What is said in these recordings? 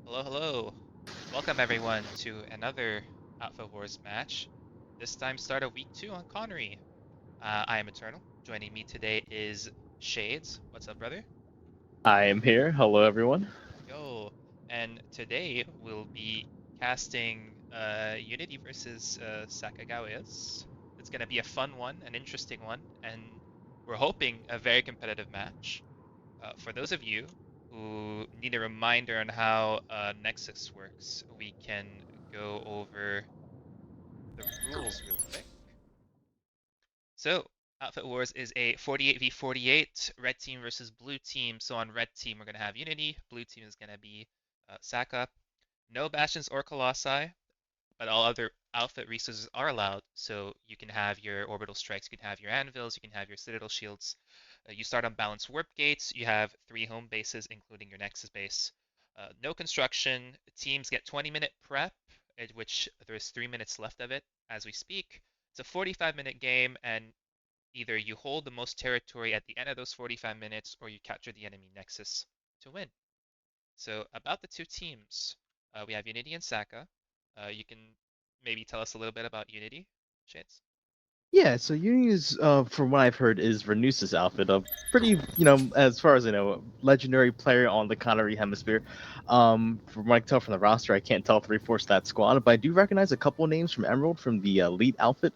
Hello, hello. Welcome everyone to another Outfit Wars match. This time start of week 2 on Connery. I am Eternal. Joining me today is Shades. What's up, brother? I am here. Hello, everyone. Yo. And today we'll be casting Unity versus Sacagaweas. It's gonna be a fun one, an interesting one, and we're hoping a very competitive match. For those of you who need a reminder on how Nexus works, we can go over the rules real quick. So, Outfit Wars is a 48v48, red team versus blue team. So on red team, we're going to have Unity, blue team is going to be SACA. No Bastions or Colossi, but all other outfit resources are allowed. So you can have your orbital strikes, you can have your anvils, you can have your citadel shields. You start on balanced warp gates. You have 3 home bases, including your Nexus base. No construction. Teams get 20-minute prep, at which there's 3 minutes left of it as we speak. It's a 45-minute game, and either you hold the most territory at the end of those 45 minutes, or you capture the enemy Nexus to win. So about the two teams, we have Unity and SACA. You can maybe tell us a little bit about Unity, Shades? Yeah, so Uni is, from what I've heard, is Renus's outfit. A pretty, as far as I know, legendary player on the Connery Hemisphere. From what I can tell from the roster, I can't tell three-fourths that squad, but I do recognize a couple names from Emerald from the Elite outfit.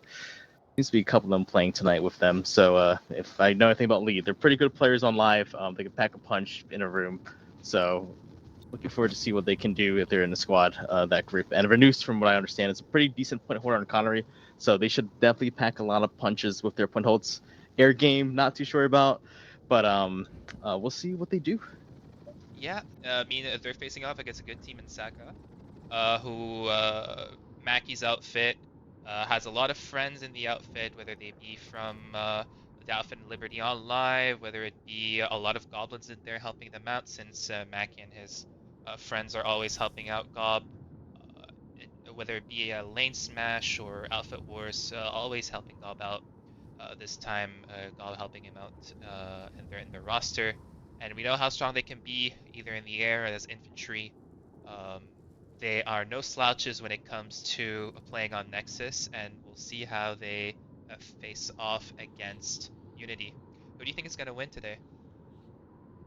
Seems to be a couple of them playing tonight with them. So if I know anything about Lead, they're pretty good players on live. They can pack a punch in a room. So looking forward to see what they can do if they're in the squad, that group. And Renus, from what I understand, is a pretty decent point holder on Connery, so they should definitely pack a lot of punches with their point holds. Air game, not too sure about, but we'll see what they do. Yeah, I mean, they're facing off against a good team in SACA, who Mackey's outfit has a lot of friends in the outfit, whether they be from the outfit in Liberty Online, whether it be a lot of goblins in there helping them out, since Mackey and his friends are always helping out Gob, whether it be a lane smash or outfit wars, always helping Gob out. This time, Gob helping him out in their roster, and we know how strong they can be, either in the air or as infantry. Um, they are no slouches when it comes to playing on Nexus, and we'll see how they face off against Unity. Who do you think is going to win today?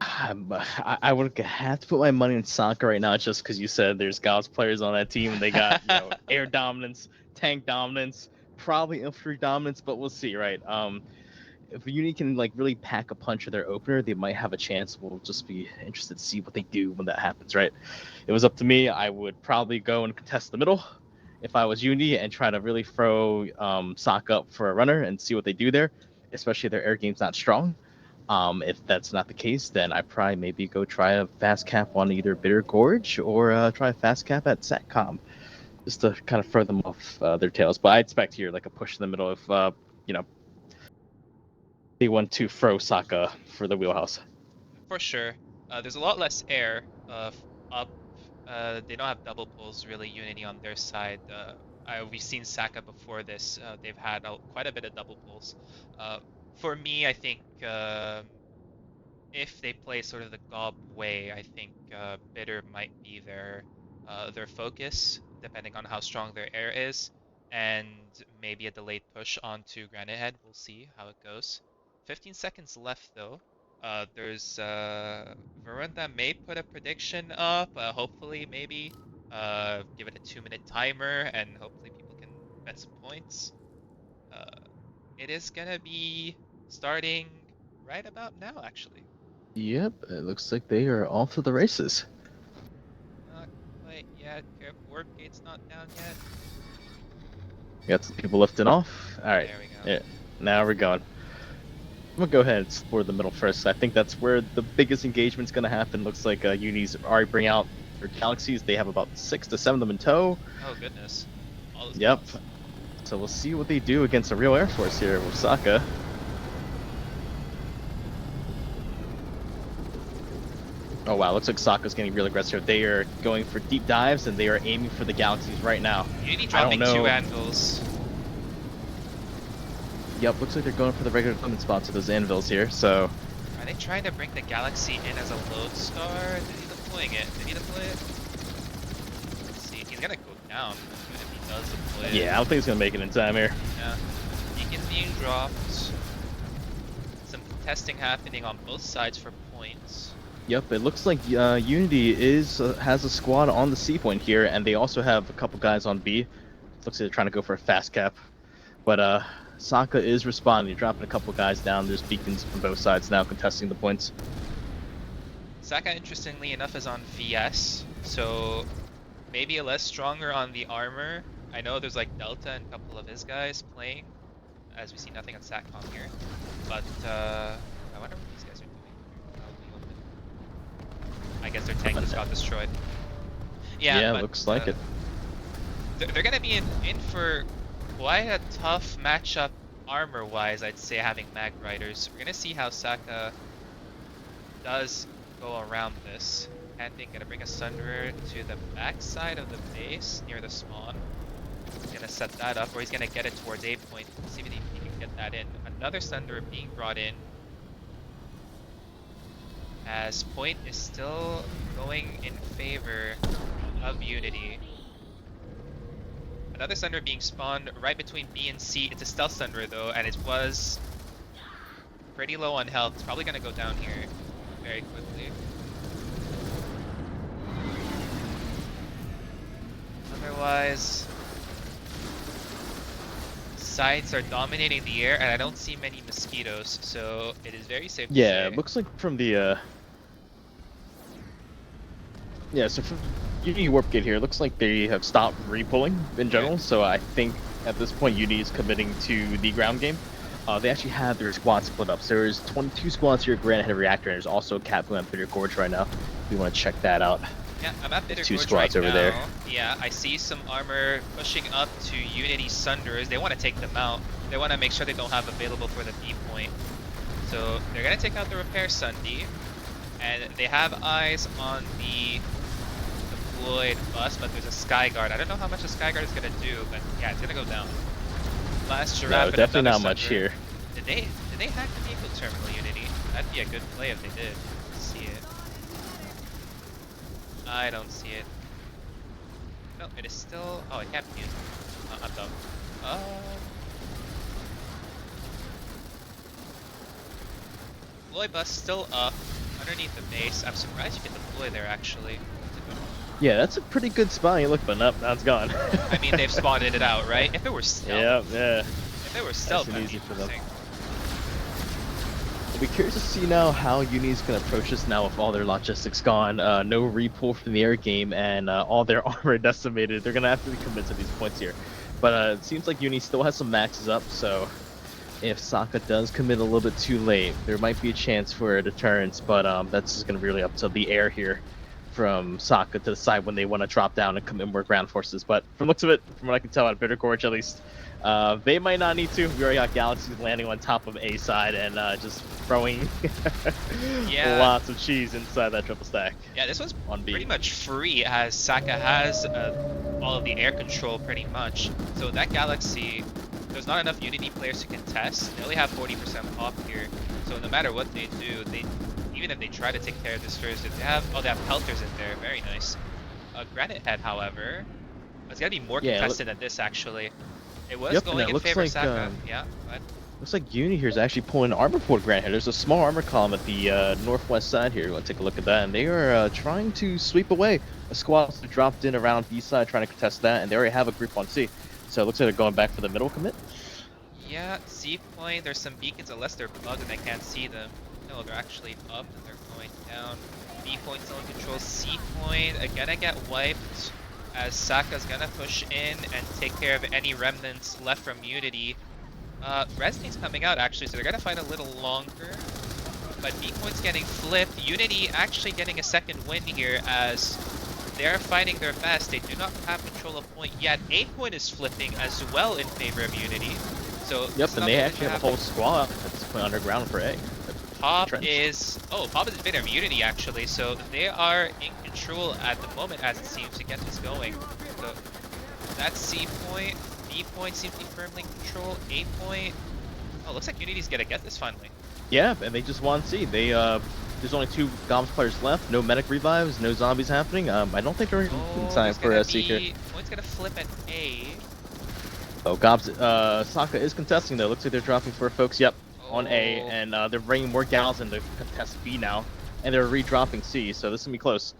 I would have to put my money in soccer right now, just because you said there's Gauss players on that team, and they got air dominance, tank dominance, probably infantry dominance, but we'll see, right? If Uni can like really pack a punch with their opener, they might have a chance. We'll just be interested to see what they do when that happens, right? If it was up to me, I would probably go and contest the middle if I was Uni and try to really throw Sock up for a runner and see what they do there, especially if their air game's not strong. If that's not the case, then I probably maybe go try a fast cap on either Bitter Gorge or try a fast cap at Satcom, just to kind of throw them off their tails. But I expect here like a push in the middle if you know they want to throw Sokka for the wheelhouse. For sure. There's a lot less air up. They don't have double pulls really, Unity on their side. We've seen SACA before this. They've had quite a bit of double pulls. Uh, for me, I think if they play sort of the Gob way, I think Bitter might be their focus, depending on how strong their air is, and maybe a delayed push onto Granite Head. We'll see how it goes. 15 seconds left though. There's Varun that may put a prediction up. Hopefully, maybe give it a 2-minute timer, and hopefully people can bet some points. Uh, it is gonna be starting right about now, actually. Yep, it looks like they are off to the races. Not quite yet. Careful, warp gate's not down yet. Got some people lifting off. All right, There we go. yeah, now we're going. I'm gonna go ahead and explore the middle first. I think that's where the biggest engagement's gonna happen. Looks like Uni's already bring out their galaxies. They have about 6 to 7 of them in tow. Oh goodness. All those Yep. bots. So we'll see what they do against a real Air Force here with Sokka. Oh wow, looks like Sokka's getting real aggressive. They are going for deep dives and they are aiming for the galaxies right now. Unity I don't dropping know. 2 anvils. Yep, looks like they're going for the regular equipment spots of those anvils here. So Are they trying to bring the Galaxy in as a lodestar? Is he deploying it? Did he deploy it? Let's see. He's gonna go down, even if he does deploy it. Yeah, I don't think he's gonna make it in time here. Yeah. Beacon being dropped. Some testing happening on both sides for points. Yep, it looks like Unity has a squad on the C point here, and they also have a couple guys on B. Looks like they're trying to go for a fast cap, but SACA is responding, dropping a couple guys down. There's beacons from both sides now contesting the points. SACA, interestingly enough, is on VS, so maybe a less stronger on the armor. I know there's like Delta and a couple of his guys playing, as we see nothing on SATCOM here. But I wonder what these guys are doing. I guess their tank just got destroyed. Yeah, but, looks like it. They're gonna be in for quite a tough matchup armor-wise, I'd say, having Mag Riders. We're gonna see how SACA does go around this. Handing gonna bring a Sunderer to the backside of the base near the spawn. He's gonna set that up, or he's gonna get it towards A point. See if he can get that in. Another Sunderer being brought in, as point is still going in favor of Unity. Another Sunderer being spawned right between B and C. It's a stealth Sunderer though, and it was pretty low on health. It's probably gonna go down here very quickly. Otherwise, sides are dominating the air, and I don't see many mosquitoes, so it is very safe to say. It looks like from the so from Unity Warp Gate here, it looks like they have stopped repulling in general, so I think at this point Unity is committing to the ground game. They actually have their squad split up, so there's 22 squads here at Grand Head Reactor, and there's also a cap going on Bitter Gorge right now. If you want to check that out. Yeah, I'm at Bitter Two Gorge squads right over now. there. Yeah, I see some armor pushing up to Unity Sunderers. They want to take them out. They want to make sure they don't have available for the B point. So they're going to take out the Repair Sundy, and they have eyes on the deployed bus, but there's a Skyguard. I don't know how much a Skyguard is going to do, but yeah, it's going to go down. Last Giraffe. No, and definitely not another much Sunderer. here. Did they hack the vehicle terminal, Unity? That'd be a good play if they did. Let's see it. I don't see it. No, it is still. Oh, it can't be used. I'm dumb. Deploy bus still up underneath the base. I'm surprised you can deploy there actually. Yeah, that's a pretty good spot. You look, but nope, now it's gone. I mean, they've spotted it out, right? If it were stealth. Yeah. If it were stealth, Nice and that'd be easy for them. interesting. I'll be curious to see now how Uni's going to approach this now with all their logistics gone, no repull from the air game, and all their armor decimated. They're going to have to commit to these points here. But it seems like Uni still has some maxes up, so if SACA does commit a little bit too late, there might be a chance for a deterrence, but that's just going to be really up to the air here from SACA to decide when they want to drop down and commit more ground forces. But from looks of it, from what I can tell at Bitter Gorge at least, they might not need to. We already got Galaxies landing on top of A side and just throwing lots of cheese inside that triple stack. Yeah, this one's on B. pretty much free as SACA has all of the air control pretty much. So that Galaxy, there's not enough Unity players to contest. They only have 40% pop here. So no matter what they do, even if they try to take care of this first, if they have pelters in there, very nice. Granite Head, however, it's gonna be more contested than this actually. It was going in favor of SACA. Yeah, but looks like Uni here is actually pulling armor for Granite Head. There's a small armor column at the northwest side here. You want to take a look at that, and they are trying to sweep away a squad that dropped in around B side, trying to contest that, and they already have a group on C. So it looks like they're going back for the middle commit. Yeah, C point, there's some beacons unless they're bugged and I can't see them. No, they're actually up and they're going down. B point still in control. C point gonna get wiped as SACA's gonna push in and take care of any remnants left from Unity. Resni's coming out actually, so they're gonna fight a little longer. But B point's getting flipped. Unity actually getting a second win here as they're fighting their best. They do not have control of point yet. A point is flipping as well in favor of Unity. So yep, and they actually have a whole squad that's put underground for A. Pop is in favor of Unity actually, so they are in control at the moment as it seems to get this going. So that's C point. B point seems to be firmly in control. A point. Oh, looks like Unity's gonna get this finally. Yeah, and they just won C. There's only 2 Gobs players left. No medic revives, no zombies happening. I don't think they're in Oh, time there's for gonna a Seeker. be. Oh, it's gonna flip at A. Oh, Gobs, SACA is contesting though. Looks like they're dropping for folks. Yep, on A, Oh, and they're bringing more gals in to contest B now, and they're re-dropping C. So this is gonna be close.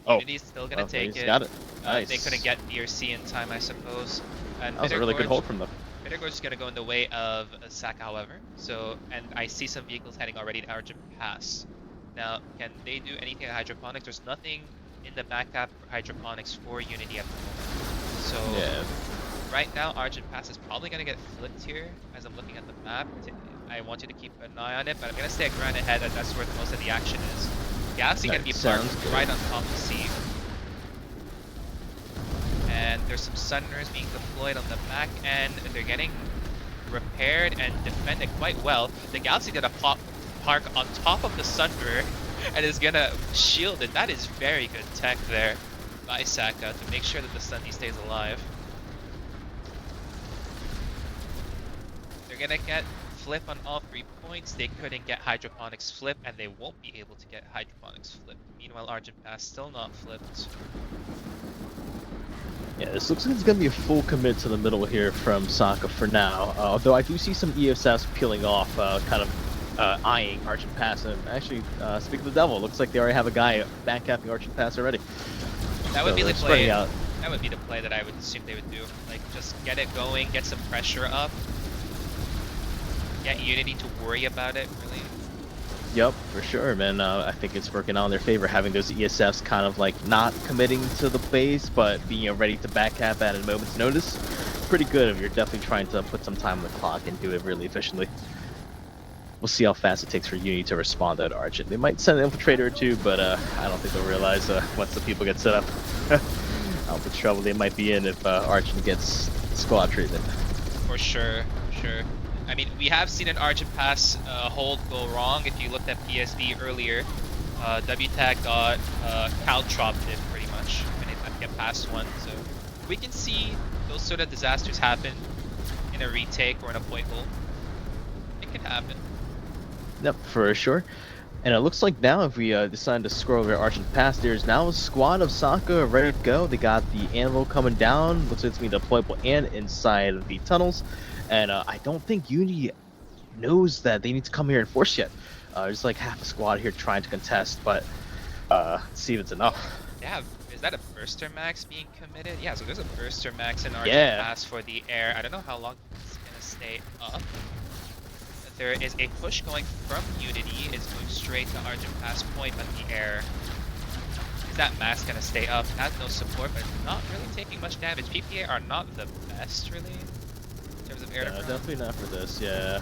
Oh, Unity's still gonna well, take he's it. got it. Nice. They couldn't get B or C in time, I suppose. And That was a really good hold from them. Bittergorge is gonna go in the way of SACA, however. So, and I see some vehicles heading already to Argent Pass. Now, can they do anything at hydroponics? There's nothing in the backup for hydroponics for Unity at the moment. So, Yeah. right now, Argent Pass is probably gonna get flipped here. As I'm looking at the map, I want you to keep an eye on it, but I'm gonna stay a grand ahead, as that's where most of the action is. Galaxy gonna be parked right on top of C. And there's some Suners being deployed on the back end. They're getting repaired and defended quite well. The Galaxy gonna park on top of the Sunder and is gonna shield it. That is very good tech there by SACA to make sure that the Sunny stays alive. They're gonna get flip on all 3 points. They couldn't get hydroponics flip, and they won't be able to get hydroponics flipped. Meanwhile, Argent Pass still not flipped. Yeah, this looks like it's going to be a full commit to the middle here from SACA for now. Although I do see some ESS peeling off, kind of eyeing Argent Pass. And actually, speaking of the devil, looks like they already have a guy backcapping Argent Pass already. That would be the play. Out. That would be the play that I would assume they would do. Like, just get it going, get some pressure up. Get Unity to worry about it, really. Yep, for sure, man. I think it's working out in their favor, having those ESFs kind of like not committing to the base, but being ready to backcap at a moment's notice. Pretty good if you're definitely trying to put some time on the clock and do it really efficiently. We'll see how fast it takes for Unity to respond to Argent. They might send an infiltrator or 2, but I don't think they'll realize once the people get set up how much trouble they might be in if Argent gets squad treatment. For sure, for sure. I mean, we have seen an Argent Pass hold go wrong. If you looked at PSV earlier, WTAG got caltropped it pretty much, and it didn't get past one. So we can see those sort of disasters happen in a retake or in a point hold. It can happen. Yep, for sure. And it looks like now if we decide to scroll over Argent Pass, there's now a squad of SACA ready to go. They got the Anvil coming down. Looks like it's going to be deployable and inside of the tunnels. And I don't think Unity knows that they need to come here and force yet. There's like half a squad here trying to contest, but let's see if it's enough. Yeah, is that a Burster Max being committed? Yeah, so there's a Burster Max in Argent Pass for the air. I don't know how long it's going to stay up. There is a push going from Unity. It's going straight to Argent Pass point, but the air. Is that mask going to stay up? It has no support, but not really taking much damage. PPA are not the best, really, in terms of air to ground. Definitely not for this, yeah.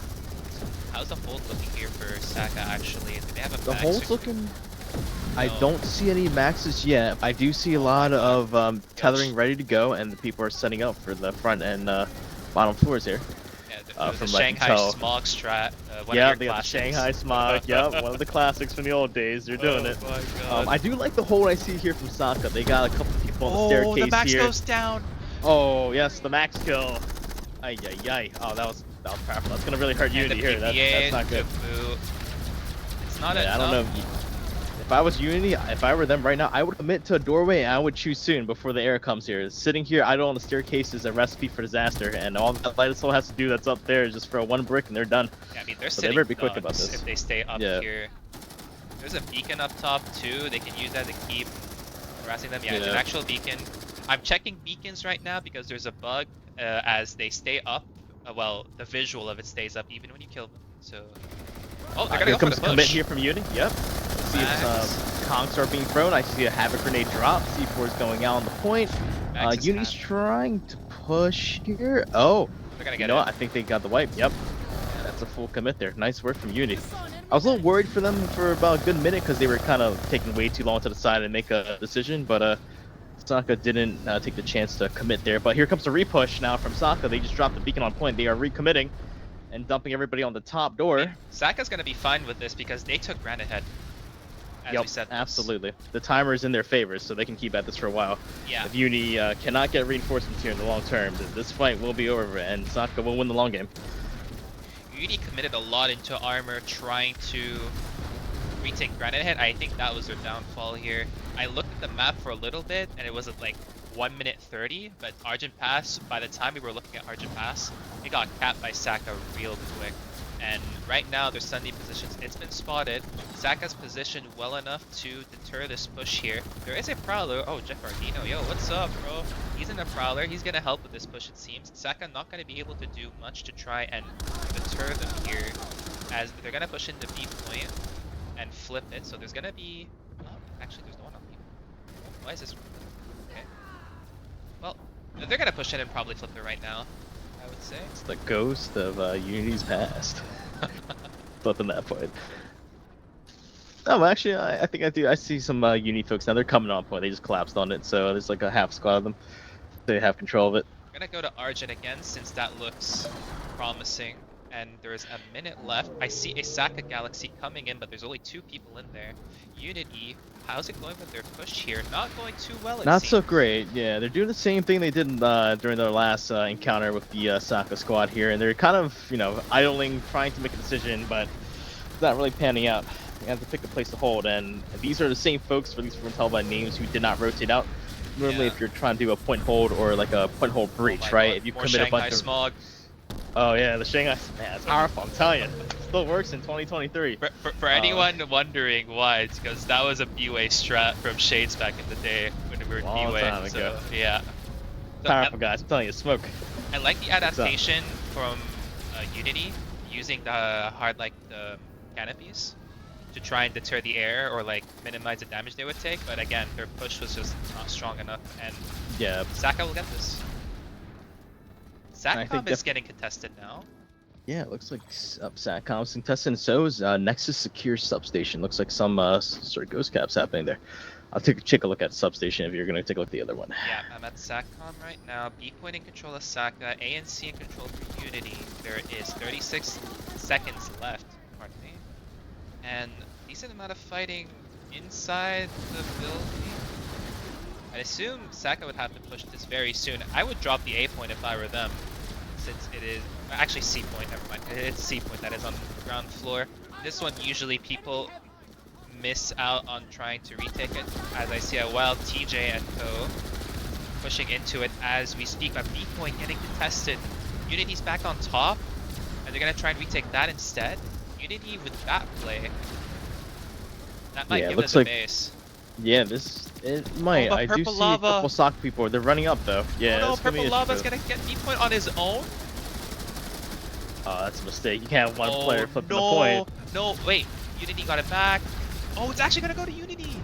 How's the hold looking here for SACA, actually? Do they have a The max hold's or... looking... No. I don't see any maxes yet. I do see a lot of tethering ready to go, and the people are setting up for the front and bottom floors here. From the Shanghai smog strat. Yeah, they got the Shanghai smog. Yep, one of the classics from the old days. They're doing it. My God. I do like the hold I see here from SACA. They got a couple people on the staircase here. The max goes down. Oh yes, the max kill. Ay ay ay. Oh, that was powerful. That's gonna really hurt Unity here. That's not good. It's not. I don't know. If I was Unity, if I were them right now, I would commit to a doorway and I would choose soon before the air comes here. Sitting here idle on the staircase is a recipe for disaster, and all that Light Soul has to do that's up there is just throw one brick and they're done. Yeah, I mean, they're so sitting they better be quick about this. If they stay up here. There's a beacon up top too. They can use that to keep harassing them. Yeah, it's an actual beacon. I'm checking beacons right now because there's a bug as they stay up. Well, the visual of it stays up even when you kill them. So, oh, they're gonna here go comes for the commit push. here from Unity. Yep. See if conks are being thrown. I see a Havoc grenade drop. C4 is going out on the point. Unity's trying to push here. Oh, they're gonna get you know what? I think they got the wipe. Yep. Yeah, that's a full commit there. Nice work from Unity. I was a little worried for them for about a good minute because they were kind of taking way too long to decide and make a decision, but SACA didn't take the chance to commit there. But here comes the repush now from SACA. They just dropped the beacon on point. They are recommitting and dumping everybody on the top door. I mean, SACA's gonna be fine with this because they took ground ahead. As we said absolutely. The timer is in their favor, so they can keep at this for a while. Yeah. If Uni cannot get reinforcements here in the long term, this fight will be over, and SACA will win the long game. Uni committed a lot into armor trying to retake Granite Head. I think that was their downfall here. I looked at the map for a little bit and it was at like 1 minute 30, but Argent Pass, by the time we were looking at Argent Pass, it got capped by SACA real quick. And right now their Sunday positions, it's been spotted. SACA's positioned well enough to deter this push here. There is a Prowler. Oh, Jeff Ardino, yo, what's up, bro? He's in a Prowler. He's gonna help with this push, it seems. SACA not gonna be able to do much to try and deter them here, as they're gonna push into B point and flip it. So there's gonna be... Oh, actually, there's no one on B. Why is this... Okay. Well, they're gonna push it and probably flip it right now, I would say. It's the ghost of Unity's past. Flipping that point. No, actually, I think I do. I see some Uni folks now. They're coming on point. They just collapsed on it, so there's like a half squad of them. They have control of it. We're gonna go to Argent again since that looks promising. And there's a minute left. I see a SACA Galaxy coming in, but there's only 2 people in there. Unity, how's it going with their push here? Not going too well, it Not seems. so great. Yeah, they're doing the same thing they did during their last encounter with the SACA squad here, and they're kind of, idling, trying to make a decision, but it's not really panning out. They have to pick a place to hold, and these are the same folks, at least from tell by names, who did not rotate out. Normally, Yeah. if you're trying to do a point hold or like a point hold breach, right? God. If you More commit a Shanghai bunch of smog. Oh yeah, the Shanghai, man, it's powerful. I'm telling you, still works in 2023. For anyone wondering why, it's because that was a B-Way strat from Shades back in the day when we were in Long B-Way. time So ago. yeah. So Powerful guys, I'm telling you, smoke. I like the adaptation from Unity using the the canopies to try and deter the air or like minimize the damage they would take. But again, their push was just not strong enough, and Yeah, SACA will get this. I think SATCOM is getting contested now. yeah, it looks like SATCOM's contestant. So is Nexus Secure Substation. Looks like some sort of ghost caps happening there. I'll take a look at Substation if you're gonna take a look at the other one. Yeah, I'm at SATCOM right now. B point in control of SACA, ANC in control for Unity. There is 36 seconds left, pardon me. And decent amount of fighting inside the building. I assume SACA would have to push this very soon. I would drop the A point if I were them, since it is actually C point. Never mind, it's C point that is on the ground floor. This one usually people miss out on trying to retake it, as I see a wild TJ and Co pushing into it as we speak. But B point getting contested. Unity's back on top, and they're gonna try and retake that instead. Unity with that play, that might give us a base. Yeah, it might. Oh, I do purple see lava. a couple SOC people. They're running up though. Yeah. Oh no, it's gonna be Purple an Lava's issue. gonna get B point on his own. Oh, that's a mistake. You can't have one player flipping no, the point. No, wait. Unity got it back. Oh, it's actually gonna go to Unity.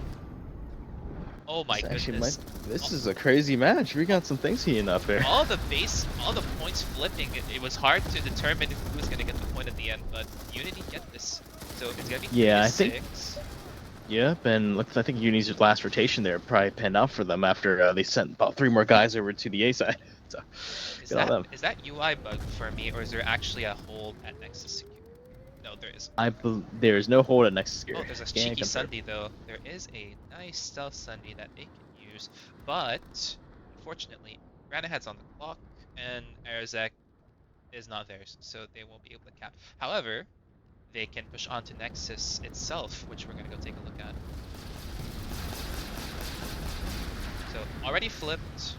Oh my goodness. This is a crazy match. We got some things heating up here. All the points flipping. It was hard to determine who was gonna get the point at the end, but Unity get this. So it's gonna be 3 Yeah, to I think- 6. Yep, and I think Uni's last rotation there probably panned out for them after they sent about 3 more guys over to the A side. So, good on them. Is that UI bug for me, or is there actually a hold at Nexus Secure? No, there is. There is no hold at Nexus Secure. Oh, there's a Can't cheeky confirm. Sunday though. There is a nice stealth Sunday that they can use, but unfortunately, Granahad's on the clock and Arzak is not theirs, so they won't be able to cap. However, they can push on to Nexus itself, which we're gonna go take a look at. So already flipped.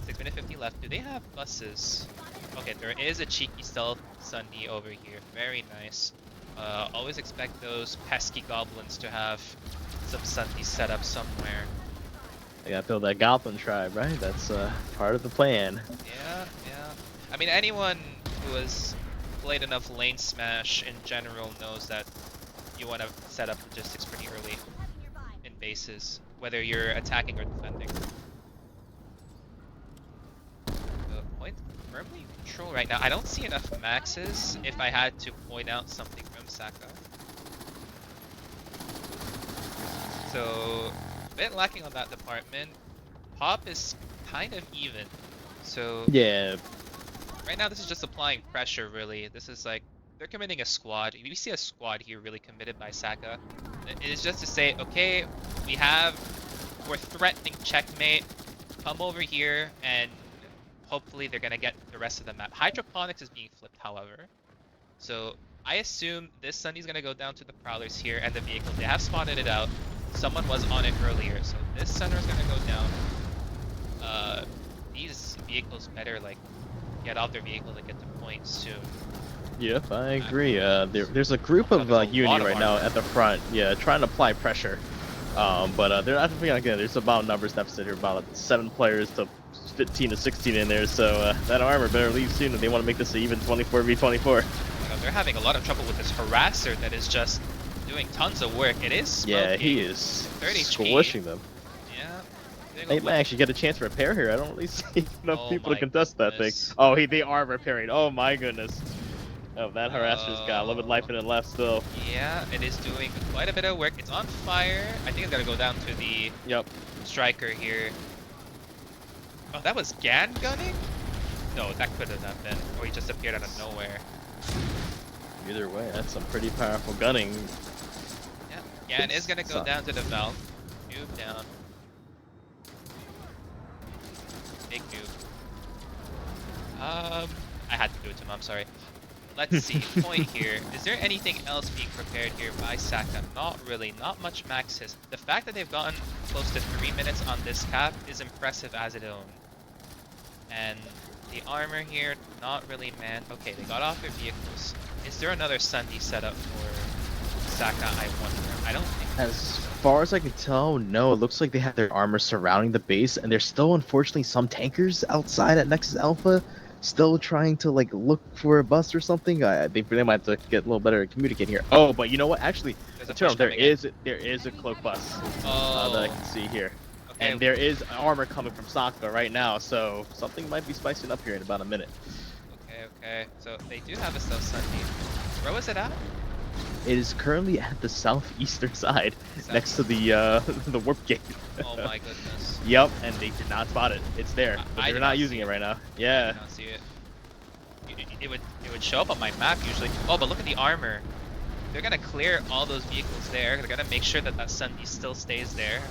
6 minute 50 left. Do they have buses? Okay, there is a cheeky stealth Sunday over here. Very nice. Always expect those pesky goblins to have some Sunday set up somewhere. They gotta build that Goblin tribe, right? That's part of the plan. Yeah, yeah. I mean, anyone who has played enough lane smash in general knows that you want to set up logistics pretty early in bases, whether you're attacking or defending. The point firmly in control right now. I don't see enough maxes if I had to point out something from SACA. So, a bit lacking on that department. Pop is kind of even. So, Yeah, right now this is just applying pressure really. This is like, they're committing a squad. We see a squad here really committed by SACA. It is just to say, okay, we're threatening checkmate. Come over here and hopefully they're gonna get the rest of the map. Hydroponics is being flipped, however. So I assume this Sunny's gonna go down to the Prowlers here and the vehicles. They have spotted it out. Someone was on it earlier, so this Sunder's gonna go down. These vehicles better like get off their vehicle to get to point soon. Yep, I agree. There's a group Oh, of there's a lot Unity of right now armor. at the front, yeah, trying to apply pressure. But they're not gonna get. There's about numbers deficit here, about 7 players to 15 to 16 in there. So that armor better leave soon if they want to make this an even 24v24. They're having a lot of trouble with this harasser that is just doing tons of work. It is smoking. Yeah, he is 30 HP. squishing them. Yeah. They might actually get a chance to repair here. I don't really see enough Oh people to my contest that thing. goodness. Oh, they are repairing. Oh my goodness. Oh, that harasser's got a little bit of life in it left still. Yeah, it is doing quite a bit of work. It's on fire. I think it's gotta go down to the Yep. striker here. Oh, that was Gan gunning? No, that could have not been. Or he just appeared out of nowhere. Either way, that's some pretty powerful gunning. Yeah, Gan is gonna go down to the valve. Noob down. Big noob. I had to do it to him, I'm sorry. Let's see, point here. Is there anything else being prepared here by SACA? Not really, not much max hit. The fact that they've gotten close to 3 minutes on this cap is impressive as its own. And the armor here, not really manned. Okay, they got off their vehicles. Is there another Sunday setup for SACA, I wonder? I don't think As far as I can tell, no. It looks like they have their armor surrounding the base, and there's still, unfortunately, some tankers outside at Nexus Alpha, still trying to like look for a bus or something. They might have to get a little better at communicating here. Oh, but you know what? Actually, there's a push there coming in. is a cloak bus Oh, that I can see here, okay. and there is armor coming from SACA right now. So something might be spicing up here in about a minute. Okay. So they do have a stealth Sunday. Where was it at? It is currently at the southeastern side, next to the the warp gate. Oh my goodness. Yep, and they did not spot it. It's there, but I they're did not not using see it it. right now. I Yeah. did not see it. It would show up on my map usually. Oh, but look at the armor. They're gonna clear all those vehicles there. They're gonna make sure that that Sunday still stays there,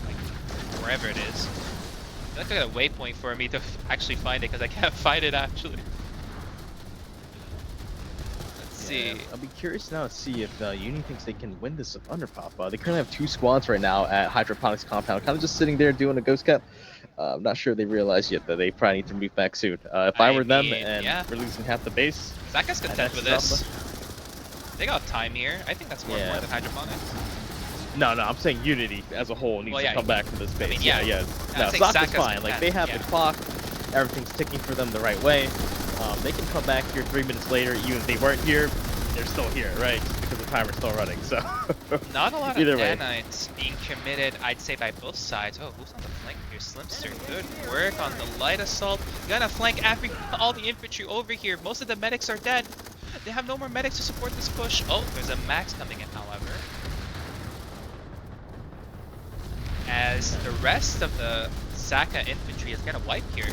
like wherever it is. That's like a waypoint for me to actually find it because I can't find it actually. Let's see. I'll be curious now to see if Union thinks they can win this Underpop. They currently have 2 squads right now at Hydroponics Compound, kind of just sitting there doing a ghost cap. I'm not sure they realize yet that they probably need to move back soon. If I were them and we're losing half the base, SACA's content with this. They got time here. I think that's more than Hydroponics. No, I'm saying Unity as a whole needs to come back to this base. I mean, yeah. No, SACA's fine. Like, they have the clock. Everything's ticking for them the right way. They can come back here 3 minutes later. Even if they weren't here, they're still here, right? Just because the timer's still running, so... Not a lot of nanites being committed, I'd say, by both sides. Oh, who's on the flank here? Slimster, good work on the light assault. Gonna flank all the infantry over here. Most of the medics are dead. They have no more medics to support this push. Oh, there's a max coming in, however. As the rest of the SACA infantry is gonna wipe here.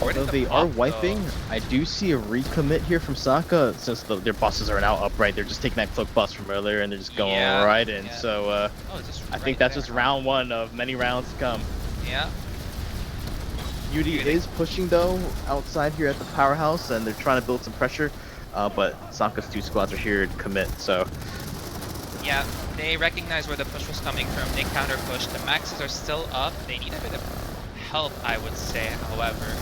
Although they are wiping, I do see a recommit here from SACA since their buses are now upright. They're just taking that cloak bus from earlier and they're just going right in. So I think that's just round 1 of many rounds to come. Yeah. UD is pushing though outside here at the powerhouse, and they're trying to build some pressure. But SACA's 2 squads are here to commit. So yeah, they recognize where the push was coming from. They counter push. The maxes are still up. They need a bit of help, I would say. However.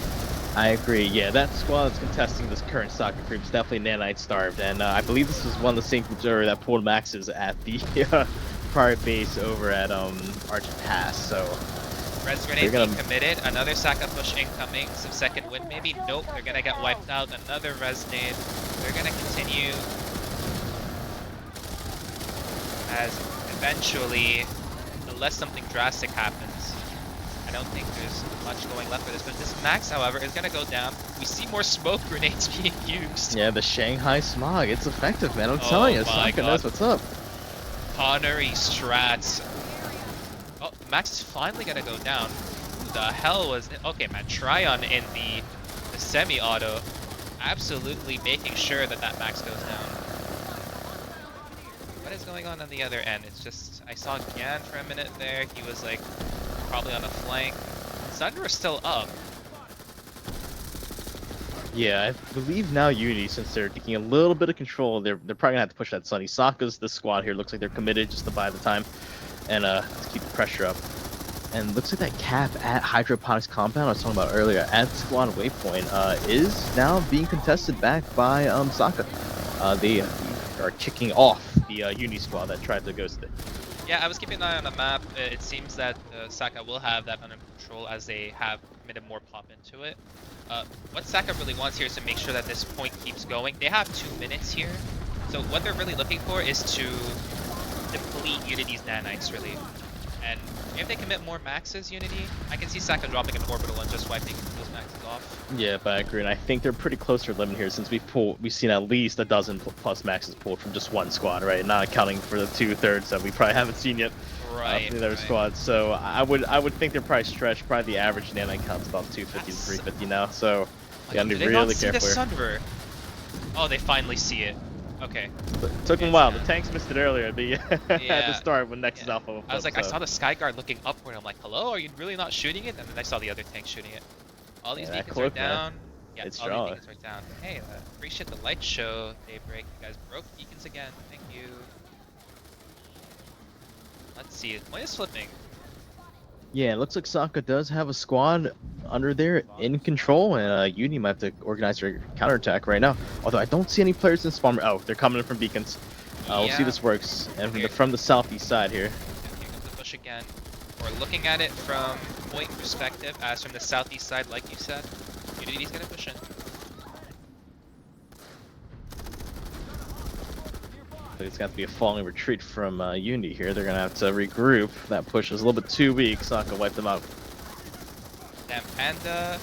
I agree. Yeah, that squad that's contesting this current soccer group is definitely nanite starved, and I believe this is one of the same groups that pulled maxes at the prior base over at Argent Pass. So Res grenade being committed. Another SACA push incoming. Some second wind maybe. Nope. They're gonna get wiped out. Another res nade. They're gonna continue as eventually, unless something drastic happens. I don't think there's much going left for this, but this max, however, is gonna go down. We see more smoke grenades being used. Yeah, the Shanghai smog, it's effective, man. I'm telling you, SACA knows what's up. Connery strats. Oh, max is finally gonna go down. Who the hell was it? Okay, man, Tryon in the semi-auto, absolutely making sure that max goes down. What is going on the other end? It's just, I saw Gan for a minute there. He was like, probably on a flank. Thunder is still up. Yeah, I believe now Unity, since they're taking a little bit of control, they're probably gonna have to push that Sunny. Sokka's the squad here. Looks like they're committed just to buy the time and to keep the pressure up. And looks like that cap at Hydroponics compound I was talking about earlier at squad waypoint is now being contested back by SACA. They are kicking off the Uni squad that tried to ghost it. Yeah, I was keeping an eye on the map. It seems that SACA will have that under control as they have committed more pop into it. What SACA really wants here is to make sure that this point keeps going. They have 2 minutes here, so what they're really looking for is to deplete Unity's nanites, really. And if they commit more maxes, Unity, I can see SACA dropping an orbital and just wiping those maxes off. Yeah, but I agree, and I think they're pretty close to their limit here since we've seen at least a dozen plus maxes pulled from just one squad, right? Not accounting for the 2/3 that we probably haven't seen yet Right. from the other squads. So I would think they're probably stretched. Probably the average nanite count's about 250 to 350 now. So you gotta be Did they really not see careful. the sunver? Oh, they finally see it. Okay. It took them a while. The tanks missed it earlier at the start when Nexus Alpha was I was up, like, I so. saw the Skyguard looking upward. I'm like, hello, are you really not shooting it? And then I saw the other tank shooting it. All these Yeah, that beacons are cloak, man. down. Yeah, It's all strong. these beacons are down. Hey, appreciate the light show, Daybreak. You guys broke beacons again. Thank you. Let's see. Point is flipping. Yeah, it looks like SACA does have a squad under there in control, and Uni might have to organize their counterattack right now. Although I don't see any players in spawn. Oh, they're coming in from beacons. We'll see Yeah. this works. And Here. from the southeast side here. And here comes the push again. We're looking at it from point perspective, as from the southeast side, like you said. Unity's gonna push in. But it's got to be a falling retreat from Unity here. They're gonna have to regroup. That push is a little bit too weak. SACA wiped them out. Damn, Panda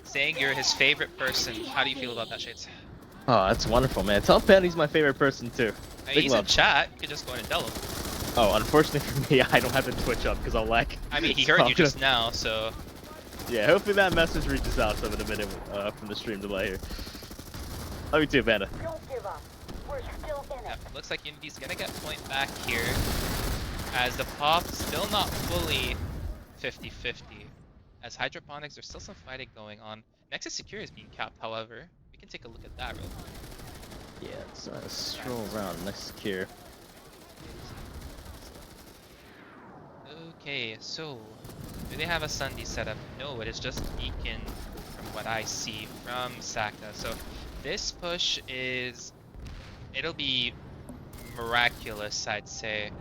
saying you're his favorite person. How do you feel about that, Shades? Oh, that's wonderful, man. Tell Penn he's my favorite person too. I mean, Big he's love. in chat. You can just go in and tell him. Oh, unfortunately for me, I don't have the Twitch up because I'll lag. I mean, he So heard I'm you just now, so... Yeah, hopefully that message reaches out to him in a minute from the stream delay here. Love you too, Panda. Don't give up. We're still in Yeah, it. looks like Unity's gonna get point back here. As the pop still not fully 50-50. As Hydroponics, there's still some fighting going on. Nexus Secure is being capped, however. We can take a look at that real quick. Yeah, let's stroll around next secure. Okay, so do they have a Sunday setup? No, it is just Beacon from what I see from SACA. So this push it'll be miraculous, I'd say,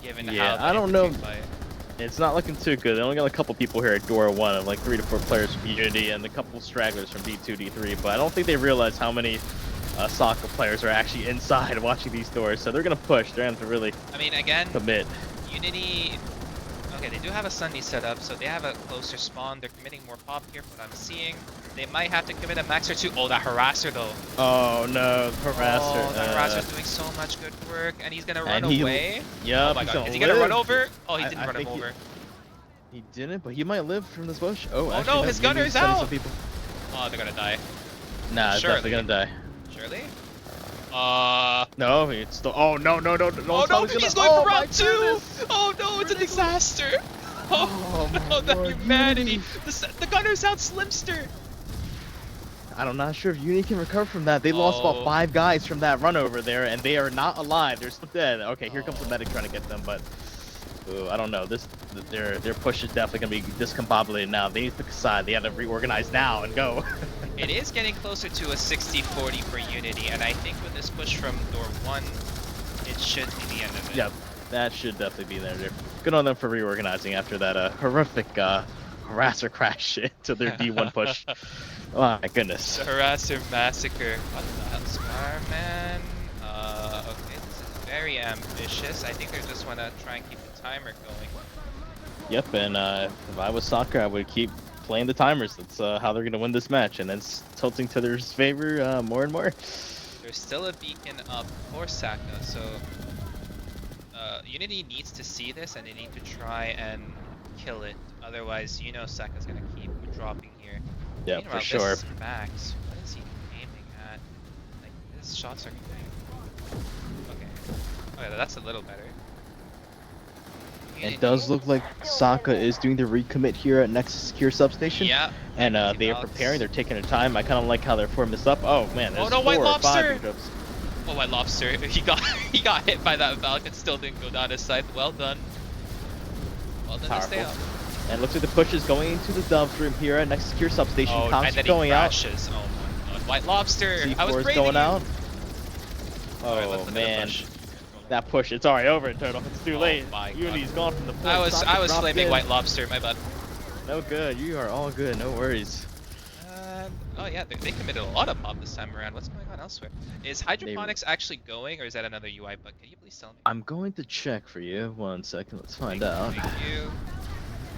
given Yeah, how I don't know. fight. It's not looking too good. They only got a couple people here at Door 1 of like 3 to 4 players from Unity and a couple stragglers from D2, D3, but I don't think they realize how many SACA players are actually inside watching these doors, so they're going to push. They're going to have to really I mean, again, commit. Unity, okay, they do have a Sunday setup, so they have a closer spawn. They're committing more pop here from what I'm seeing. They might have to commit a max or two. Oh, that harasser though. Oh no, harasser. Oh, that harasser's doing so much good work, and he's gonna run and he- away. Yep, Oh my he's god, is he live. gonna run over? Oh, he didn't I run him think over. He didn't, but he might live from this bush. Oh, actually, no, no, his maybe gunner's he's sending out. some people. Oh, they're gonna die. Nah, it's definitely Surely. gonna die. Surely? No, it's still. Oh no, no, no, no! Oh no, he's going for my round 2! goodness. Oh no, it's a disaster! Oh, Oh, my no, the Lord, humanity! Unity. The gunner's out Slimster! I'm not sure if Uni can recover from that. They lost Oh. about 5 guys from that run over there, and they are not alive. They're still dead. Okay, here comes the medic trying to get them, but ooh, I don't know. Their push is definitely gonna be discombobulated now. They need to pick a side. They have to reorganize now and go. It is getting closer to a 60-40 for Unity, and I think with this push from door 1, it should be the end of it. Yep, that should definitely be there. Good on them for reorganizing after that horrific harasser crash into their D1 push. Oh my goodness. The Harasser Massacre. What the hell, Scarman? Okay, this is very ambitious. I think they just want to try and keep the timer going. Yep, and if I was SACA, I would keep playing the timers. That's how they're going to win this match, and it's tilting to their favor more and more. There's still a beacon up for SACA, so Unity needs to see this and they need to try and kill it. Otherwise, you know SACA's going to keep dropping here. Yeah, Meanwhile, for sure. This Max, what is he aiming at? Like, his shots are going. Okay. Okay, that's a little better. It does look like SACA is doing the recommit here at Nexus Secure Substation. Yeah. And Easy they are balance. preparing, they're taking their time. I kind of like how they're forming this up. Oh man, Oh there's no, White 4 or 5 Lobster! beat-ups. Oh, White Lobster, he got hit by that Falcon, still didn't go down his side. Well done. Well done to stay up. And looks like the push is going into the dub room here at Nexus Secure Substation. Oh, Comps and then going he out. crashes. Oh my god. White Lobster! I was C4 is praising going you. out. Alright, Oh let's look at the man. push. That push, it's already over, Turtle. It's too Oh late. my god. Unity's gone from the point. I was dropped flaming in. White Lobster, my bad. No good. You are all good. No worries. Oh yeah, they committed a lot of pop this time around. What's going on elsewhere? Is Hydroponics actually going, or is that another UI bug? Can you please tell me? I'm going to check for you. 1 second. Let's find out. Thank you.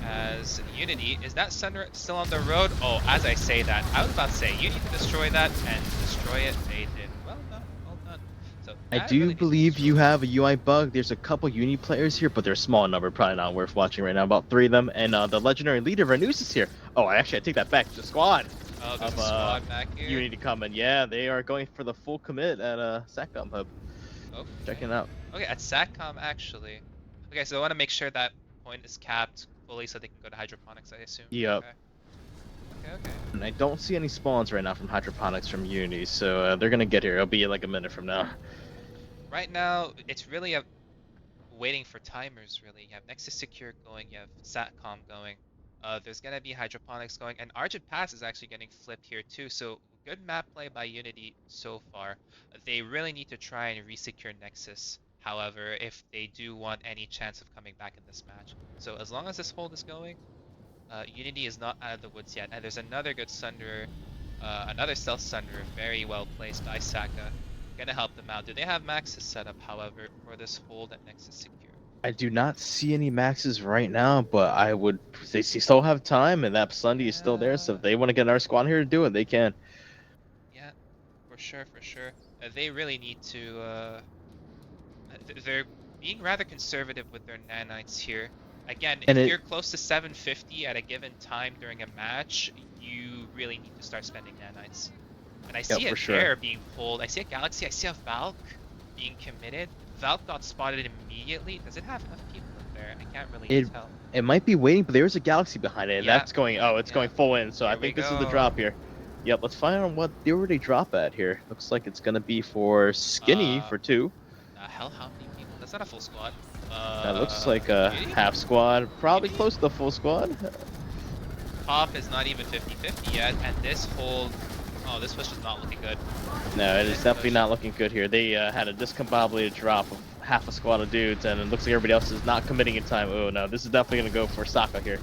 As Unity, is that Thunder still on the road? Oh, as I say that, I was about to say, you need to destroy that, and destroy it. They did. Well done, well done. So I that do really needs to be believe you destroyed. have a UI bug. There's a couple Uni players here, but they're a small number, probably not worth watching right now. About 3 of them, and the legendary leader Renus is here. Oh, I take that back. The squad Oh, there's of a squad back here. Unity coming. Yeah, they are going for the full commit at SACOM Hub. Okay. Checking it out. Okay, at SATCOM actually. Okay, so I want to make sure that point is capped fully so they can go to hydroponics, I assume. Yep. Okay. Okay. And I don't see any spawns right now from hydroponics from Unity, so they're gonna get here. It'll be like a minute from now. Right now, it's really waiting for timers. Really, you have Nexus Secure going, you have Satcom going. There's gonna be hydroponics going, and Argent Pass is actually getting flipped here too. So good map play by Unity so far. They really need to try and resecure Nexus. However, if they do want any chance of coming back in this match, so as long as this hold is going, Unity is not out of the woods yet. And there's another good Sunder, another stealth Sunder, very well placed by SACA. Gonna help them out. Do they have Max's set up, however, for this hold at Nexus Secure? I do not see any maxes right now, but I would. They still have time, and that Sunday is still there. So if they want to get our squad here to do it, they can. Yeah, for sure, for sure. They really need to. They're being rather conservative with their nanites here. Again, And if you're close to 750 at a given time during a match, you really need to start spending nanites. And I see a Bear being pulled. I see a Galaxy. I see a Valk being committed. Valk got spotted immediately. Does it have enough people in there? I can't really tell. It might be waiting, but there's a Galaxy behind it, and Yeah. that's going. Oh, it's going full in. So Here I think we this is the go. drop here. Yep. Let's find out what they already drop at here. Looks like it's gonna be for Skinny for 2. Hell, how many people? That's not a full squad. That looks like a half squad, probably close to the full squad. Pop is not even 50-50 yet, and this hold. Oh, this push is not looking good. No, it is definitely not looking good here. They had a discombobulated drop of half a squad of dudes, and it looks like everybody else is not committing in time. Oh no, this is definitely gonna go for SACA here.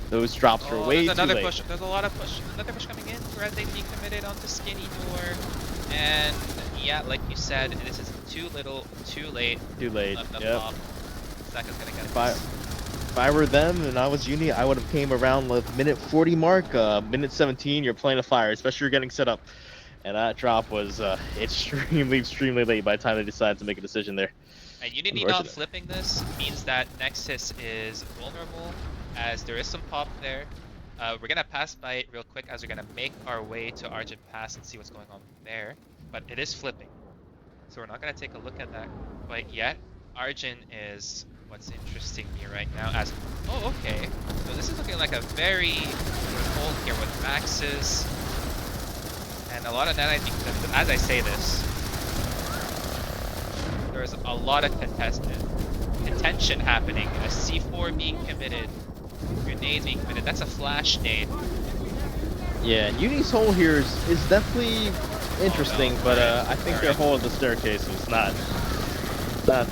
Those drops were way there's too another late. push. There's a lot of push. Another push coming in. Red they being committed onto Skinny Door, and yeah, like you said, this is too little, too late. Too late. Left up Yep. top. Saka's gonna get If I were them and I was Uni, I would have came around the minute 40 mark, minute 17. You're playing a fire, especially you're getting set up, and that drop was extremely late by the time they decided to make a decision there. And Unity not flipping this means that Nexus is vulnerable, as there is some pop there. We're gonna pass by it real quick as we're gonna make our way to Argent Pass and see what's going on there. But it is flipping, so we're not gonna take a look at that quite yet. Argent is what's interesting me right now. As okay, so this is looking like a very good hold here with Maxes and a lot of nanite being contested. As I say this, there's a lot of contention happening. A C4 being committed, grenade being committed. That's a flash nade. Yeah, Uni's hole here is definitely interesting, but I think their hole at the staircase was not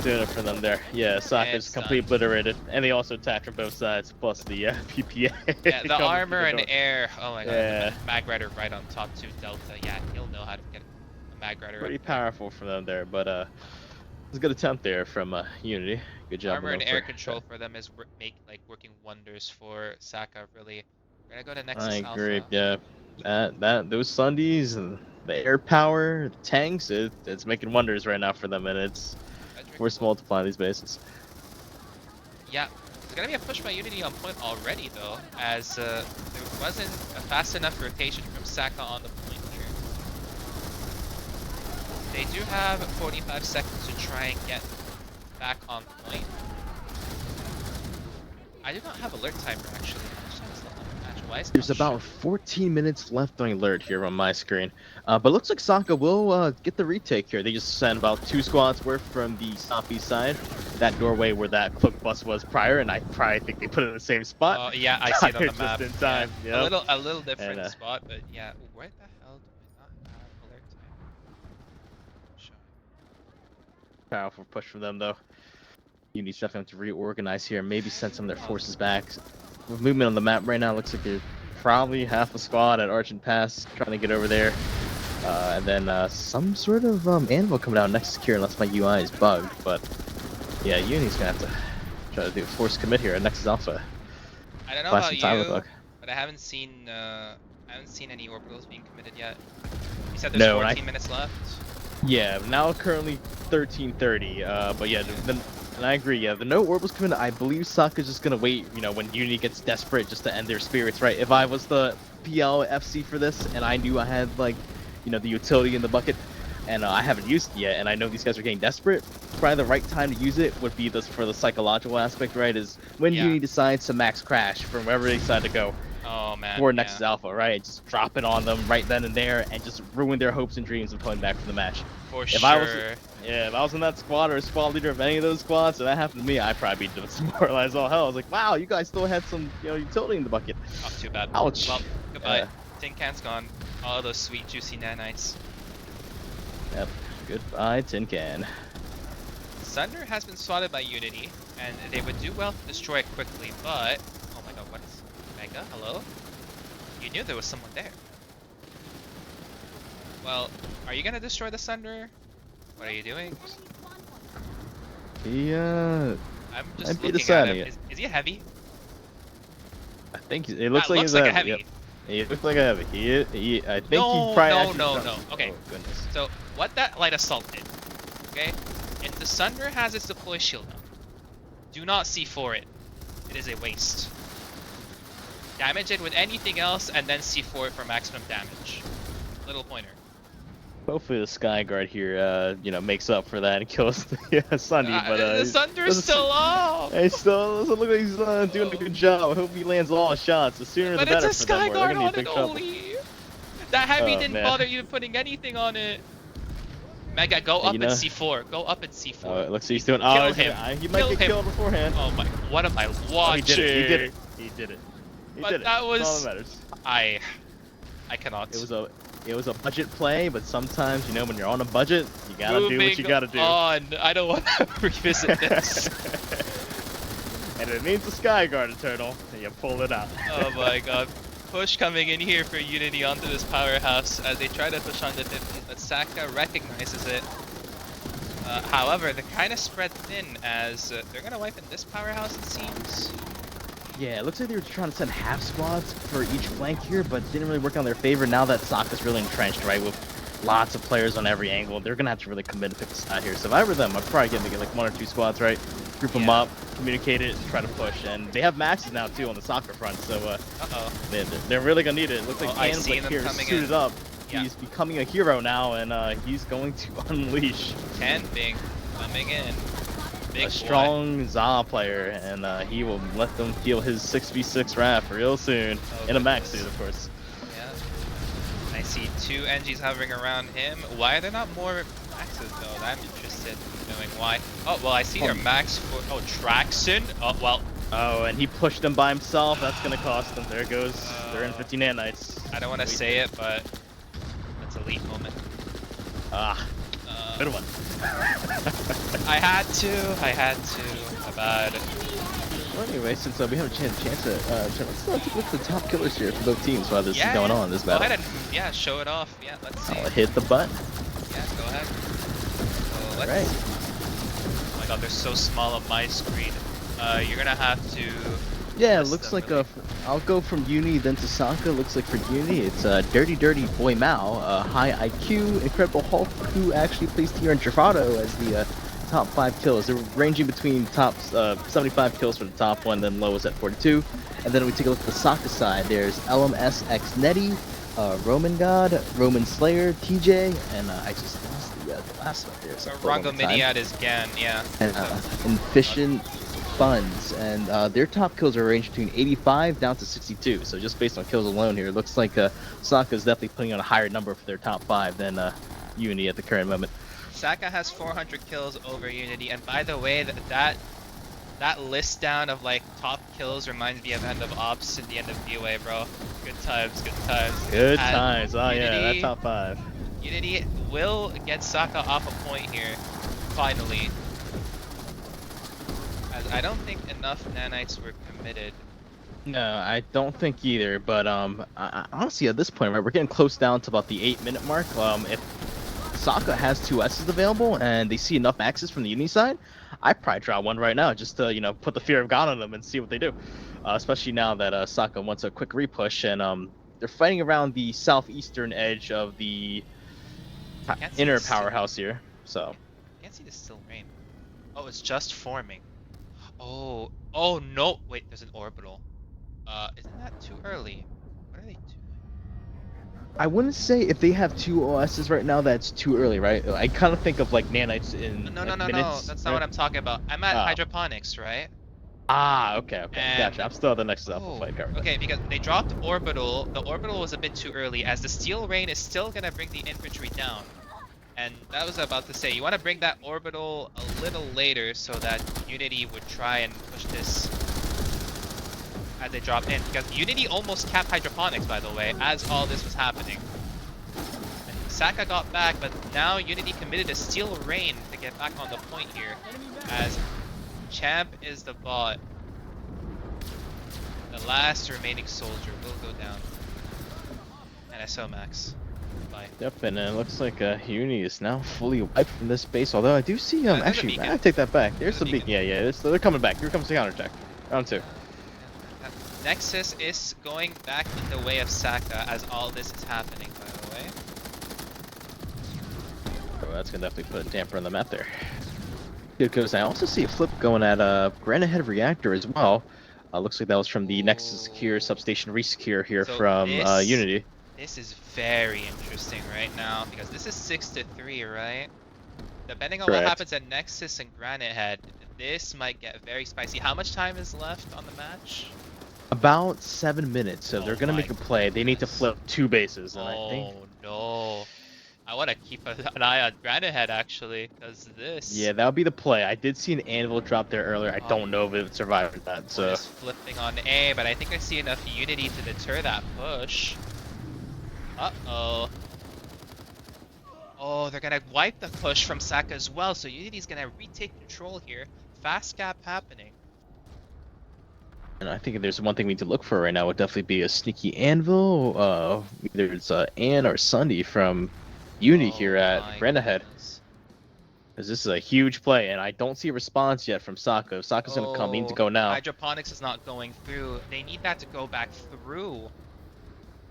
doing it for them there. Yeah, SACA's completely obliterated, and they also attacked from both sides, plus the PPA. Yeah, the armor and air. Oh my god, yeah. Mag Rider right on top 2 Delta. Yeah, he'll know how to get a Mag Rider. Pretty powerful for them there, but it was a good attempt there from Unity. Good job. Armor and air control for them is working wonders for SACA. Really, we're gonna go to Nexus I Alpha. agree. Yeah, those Sundays and the air power, the tanks, it's making wonders right now for them, and it's force multiply these bases. Yeah, there's gonna be a push by Unity on point already though, as there wasn't a fast enough rotation from SACA on the point here. They do have 45 seconds to try and get back on point. I do not have alert timer actually. How much time is left on the match? Why is it There's not about 14 minutes left on alert here on my screen. But looks like SACA will get the retake here. They just sent about 2 squads worth from the southeast side, that doorway where that cloak bus was prior, and I probably think they put it in the same spot. Oh yeah, I see it on the Just map. in time. Yeah. Yep. A little different And, spot, but yeah. Where the hell do I not have alert timer? Showing. Powerful push from them, though. You need definitely have to reorganize here, maybe send some of their forces back. With movement on the map right now, looks like they're probably half a squad at Argent Pass trying to get over there. And then some sort of anvil coming out next secure unless my UI is bugged. But yeah, Uni's gonna have to try to do a force commit here at Nexus Alpha. I don't know Buy about some time with you, luck. but I haven't seen any orbitals being committed yet. You said there's No, 14 minutes left. Yeah, now currently 13:30. But yeah, and I agree. Yeah, the no orbitals coming. I believe SACA's just gonna wait. You know, when Unity gets desperate, just to end their spirits. Right? If I was the PL FC for this, and I knew I had like, you know, the utility in the bucket, and I haven't used it yet, and I know these guys are getting desperate, probably the right time to use it would be this for the psychological aspect. Right? Is when Unity decides to max crash from wherever they decide to go. Oh man. For Nexus Alpha, right? Just drop it on them right then and there, and just ruin their hopes and dreams of coming back from the match. For If sure. I was, if I was in that squad or a squad leader of any of those squads, and that happened to me, I'd probably be demoralized all hell. I was like, wow, you guys still had some, you know, utility in the bucket. Not too bad. Ouch. Well, goodbye. Tin Can's gone. All those sweet juicy nanites. Yep. Goodbye, Tin Can. Sunder has been swatted by Unity, and they would do well to destroy it quickly, but... Oh my god, what is... Mega? Hello? You knew there was someone there. Well, are you gonna destroy the Sunder? What are you doing? Yeah. I'm I'd just be looking at deciding him. it. Is he a heavy? I think it looks That like looks he's like a heavy. heavy. Yep. He looks like a heavy. I think No, he probably no, actually no, dropped- no. Okay. Oh goodness. So, what that light assault did, okay? If the Sunder has its deploy shield up, do not C4 it. It is a waste. Damage it with anything else, and then C4 it for maximum damage. Little pointer. Hopefully the Sky Guard here, you know, makes up for that and kills the Sunny. But the Sunder's still off! He still doesn't look like he's doing a good job. I hope he lands all his shots. The sooner the But better it's a for them. Sky Or they're Guard gonna on be in it big trouble. only! That heavy Oh, didn't man. bother even putting anything on it. Mega, go up You and know- C4. Go up and C4. Oh, it looks like he's doing. Kill Oh, him. he might Kill get him. killed beforehand. Oh my, what am I Oh, watching? he did it. He did it. He did it. He But did it. that That's all was- that matters. I cannot. It was a budget play, but sometimes, you know, when you're on a budget, you gotta do what you gotta do. On. I don't want to revisit this. And it needs a Sky Guard Eternal, and you pull it out. Oh my god. Push coming in here for Unity onto this powerhouse as they try to push on the 50, but SACA recognizes it. However, they're kind of spread thin as they're going to wipe in this powerhouse, it seems. Yeah, it looks like they were trying to send half squads for each flank here, but didn't really work on their favor. Now that SACA's really entrenched, right, with lots of players on every angle, they're gonna have to really commit and pick a side here. So if I were them, I'd probably get like 1 or 2 squads, right? Group them up, communicate it, and try to push. And they have maxes now too on the SACA front, so Uh-oh. they're really gonna need it. It looks like I Can's see like them here coming suited in. up. Yeah. He's becoming a hero now, and he's going to unleash Camping coming in. Big a strong Za player, and he will let them feel his 6v6 wrath real soon. Oh, In a max goodness. suit, of course. Yeah. I see 2 NGs hovering around him. Why are there not more maxes though? I'm interested in knowing why. Oh, well, I see their max for. Oh, Traxon. Oh, well. Oh, and he pushed them by himself. That's gonna cost them. There it goes. They're in 50 nanites. I don't want to say it, but that's a leap moment. Ah, good one. I had to. Bad. Well, anyway, since we have a chance to let's take a look at the top killers here for both teams while this is going on. This battle. Go ahead and show it off. Yeah, let's see. I'll hit the button. Yeah, go ahead. So let's. Right. Oh my god, they're so small on my screen. You're gonna have to. Yeah, it list looks them like really. I'll go from Uni then to SACA. Looks like for Uni, it's Dirty Boy Mao, high IQ, Incredible Hulk, who actually placed here in Gervado as the top 5 kills. They're ranging between top 75 kills for the top one, then lowest at 42. And then we take a look at the SACA side. There's LMSX Netty, Roman God, Roman Slayer, TJ, and I just lost the last one here. So for one Rango more time. Miniad is Gan, yeah. And Efficient Buns, and their top kills are ranged between 85 down to 62. So just based on kills alone here, it looks like SACA is definitely putting on a higher number for their top 5 than Uni at the current moment. SACA has 400 kills over Unity, and by the way, that list down of like top kills reminds me of End of Ops and the end of DOA, bro. Good times, good times. Good And times. Oh yeah, that Unity- top 5. Unity will get SACA off a point here, finally. As I don't think enough nanites were committed. No, I don't think either. But honestly, at this point, right, we're getting close down to about the 8-minute mark. If SACA has 2 S's available and they see enough axes from the Uni side, I'd probably draw one right now just to put the fear of God on them and see what they do. Especially now that SACA wants a quick repush and they're fighting around the southeastern edge of the Can't see inner the still- powerhouse here. So Can't see the still rain. Oh, it's just forming. Oh, oh no! Wait, there's an orbital. Isn't that too early? What are they doing? I wouldn't say if they have 2 OSs right now that's too early, right? I kind of think of like nanites in No, like, no, no, no. minutes, That's not right? what I'm talking about. I'm at Oh. hydroponics, right? Okay, And- gotcha. I'm still at the next Oh, amplified cover. okay, because they dropped orbital. The orbital was a bit too early, as the steel rain is still gonna bring the infantry down. And that was about to say, you want to bring that orbital a little later so that Unity would try and push this as they drop in. Because Unity almost capped hydroponics, by the way, as all this was happening. And SACA got back, but now Unity committed a steel rain to get back on the point here. As Champ is the bot. The last remaining soldier will go down. And SO Max. Bye. Yep, and it looks like Uni is now fully wiped from this base. Although I do see There's a actually, beacon. I take that back. There's There's a some beacon. Yeah, they're coming back. Here comes the counterattack. Round 2. Nexus is going back in the way of SACA as all this is happening, by the way. Oh, that's gonna definitely put a damper on the map there. Good, because I also see a flip going at Granite Head Reactor as well. Looks like that was from the Nexus Secure Substation Resecure here So from this- Unity. This is very interesting right now because this is 6-3, right? Depending on what Correct. happens at Nexus and Granite Head, this might get very spicy. How much time is left on the match? About 7 minutes, so Oh they're gonna my make a play. They need to goodness. flip 2 bases, and I think. Oh no. I want to keep an eye on Granite Head actually, because this. Yeah, that would be the play. I did see an anvil drop there earlier. I don't know if it survived that. We're So just flipping on A, but I think I see enough Unity to deter that push. Uh-oh. Oh, they're gonna wipe the push from SACA as well, so Unity's gonna retake control here. Fast gap happening. and I think if there's one thing we need to look for right now, would definitely be a sneaky anvil. Either it's Ann or Sunday from Uni Oh here at my Granite Head. goodness. Because this is a huge play, and I don't see a response yet from SACA. If SACA's gonna come, they need to go now. Hydroponics is not going through. They need that to go back through.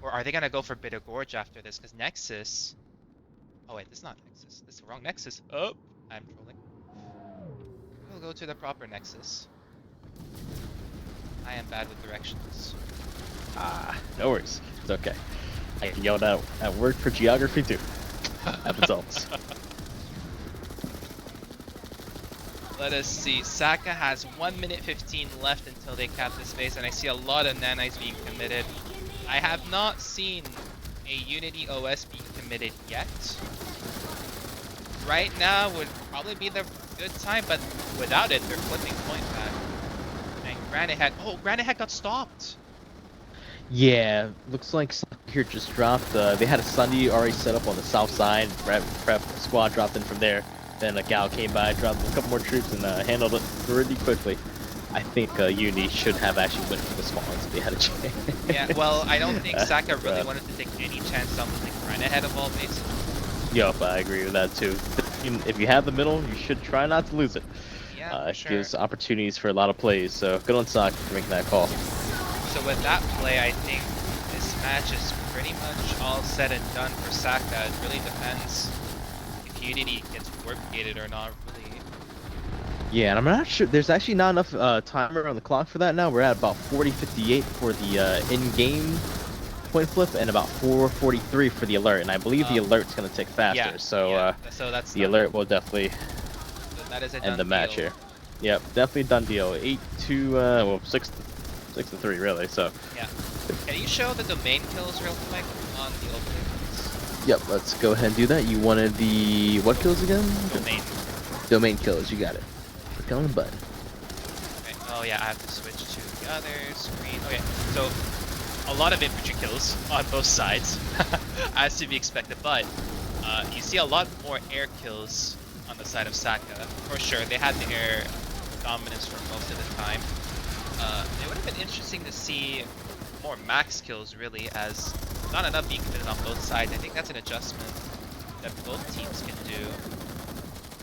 Or are they gonna go for Bitter Gorge after this? Because Nexus. Oh wait, this is not Nexus. This is the wrong Nexus. Oh, I'm trolling. We'll go to the proper Nexus. I am bad with directions. No worries. It's okay. I yelled out at work for geography too. Happens all. Let us see. SACA has 1 minute 15 left until they cap this base, and I see a lot of nanites being committed. I have not seen a Unity OS being committed yet. Right now would probably be the good time, but without it, they're flipping point back. And Granite Head. Oh, Granite Head got stopped. Yeah, looks like SACA here just dropped. They had a Sunday already set up on the south side. Prep squad dropped in from there. Then a gal came by, dropped a couple more troops, and handled it pretty quickly. I think Uni should have actually went for the small ones if they had a chance. Yeah, well, I don't think SACA really Right. wanted to take any chance on losing Granite Head of all bases. Yup, I agree with that too. If you have the middle, you should try not to lose it. Yeah, for It sure. gives opportunities for a lot of plays. So good on SACA for making that call. So with that play, I think this match is pretty much all said and done for SACA. It really depends if Unity gets warp gated or not, really. Yeah, and I'm not sure. There's actually not enough timer on the clock for that now. We're at about 40:58 for the in-game point flip and about 4:43 for the alert. And I believe the alert's going to tick faster. Yeah, so yeah. So that's the done. alert will definitely That is a end done the match deal. here. Yep, definitely done deal. 6-3 really. So. Yeah. Can you show the domain kills real quick on the opening? Yep, let's go ahead and do that. You wanted the what kills again? Domain. Domain kills. You got it. Click on the button. Okay. Oh yeah, I have to switch to the other screen. Okay. So a lot of infantry kills on both sides, as to be expected. But you see a lot more air kills on the side of SACA. For sure, they had the air dominance for most of the time. It would have been interesting to see more max kills, really, as not enough being committed on both sides. I think that's an adjustment that both teams can do.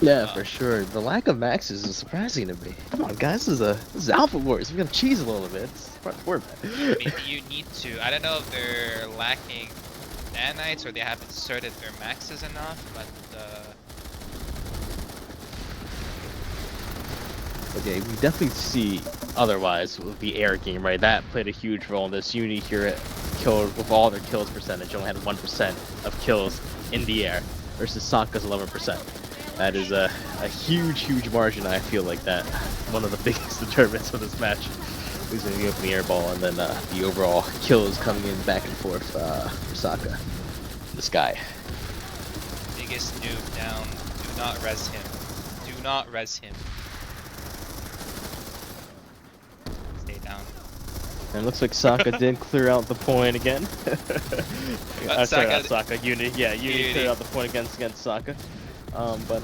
Yeah, for sure. The lack of maxes is surprising to me. Come on, guys, this is Alpha Wars. We gotta cheese a little bit. It's part of the format. Maybe you need to. I don't know if they're lacking nanites or they haven't inserted their maxes enough, but Okay, we definitely see otherwise with the air game, right? That played a huge role in this. Unity here killed with all their kills percentage, only had 1% of kills in the air versus SACA's 11%. That is a huge margin. I feel like that one of the biggest determinants of this match, losing the opening air ball, and then the overall kills coming in back and forth for SACA in the sky. biggest noob down. Do not res him. Do not res him. Stay down. And it looks like SACA did clear out the point again. Sorry, not SACA, Unity. Yeah, Unity cleared out the point against SACA. But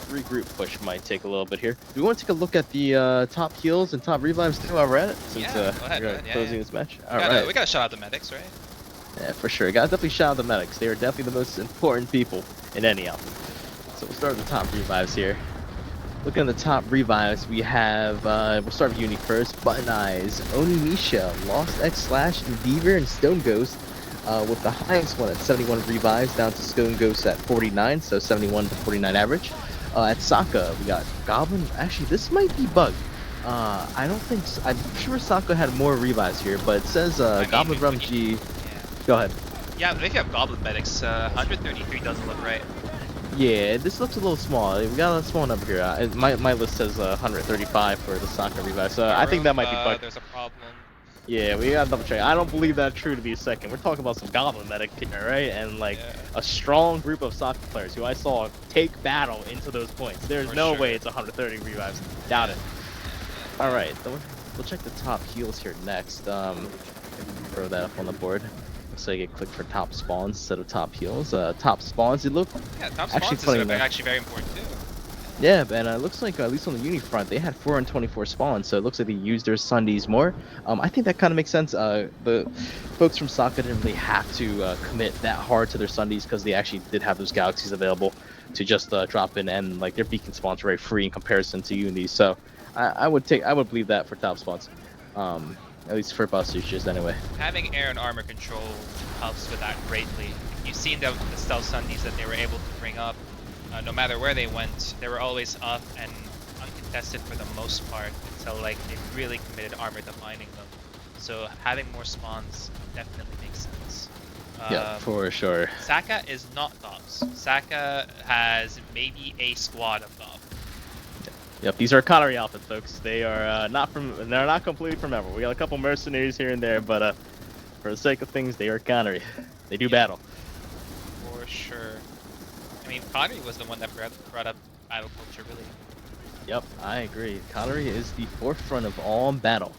regroup push might take a little bit here. Do we want to take a look at the top heals and top revives too while we're at it? Since go ahead, we're closing this match. All we right. We gotta shout out the medics, right? Yeah, for sure. Gotta definitely shout out the medics. They are definitely the most important people in any alpha. So we'll start with the top revives here. Looking at the top revives, we have, we'll start with Uni first. Button Eyes, Oni Misha, Lost X Slash, Endeavor, and Stone Ghost. With the highest one at 71 revives, down to Stone Ghost at 49, so 71 to 49 average. At SACA, we got Goblin. Actually, this might be bugged. I don't think. I'm sure SACA had more revives here, but it says Goblin Rum G. Yeah. Go ahead. Yeah, but if you have Goblin medics, 133 doesn't look right. Yeah, this looks a little small. We got a small number here. My list says 135 for the SACA revive, so I think that might be bugged. There's a problem. Yeah, we gotta double check. I don't believe that's true to be a second. We're talking about some Goblin medic here, right? And like a strong group of SACA players who I saw take battle into those points. There's no way it's 130 revives. Doubt it. All right, we'll check the top heals here next. Throw that up on the board. So you get clicked for top spawns instead of top heals. Top spawns, it looked top spawns are actually very important too. Yeah, and it looks like, at least on the Uni front, they had 424 spawns, so it looks like they used their Sundays more. I think that kind of makes sense. The folks from SACA didn't really have to commit that hard to their Sundays because they actually did have those galaxies available to just drop in, and like their beacon spawns are very free in comparison to Unity. So I would believe that for top spawns, at least for busters just anyway. Having air and armor control helps with that greatly. You've seen the stealth Sundays that they were able to bring up. No matter where they went, they were always up and uncontested for the most part until like they really committed armor defining them. So having more spawns definitely makes sense. Yeah, for sure. SACA is not Dobbs. SACA has maybe a squad of Dobbs. Yep, these are Connery outfits, folks. They are they're not completely from Emerald. We got a couple mercenaries here and there, but for the sake of things, they are Connery. They do battle. For sure. I mean, Connery was the one that brought up battle culture, really. Yep, I agree. Connery is the forefront of all battle.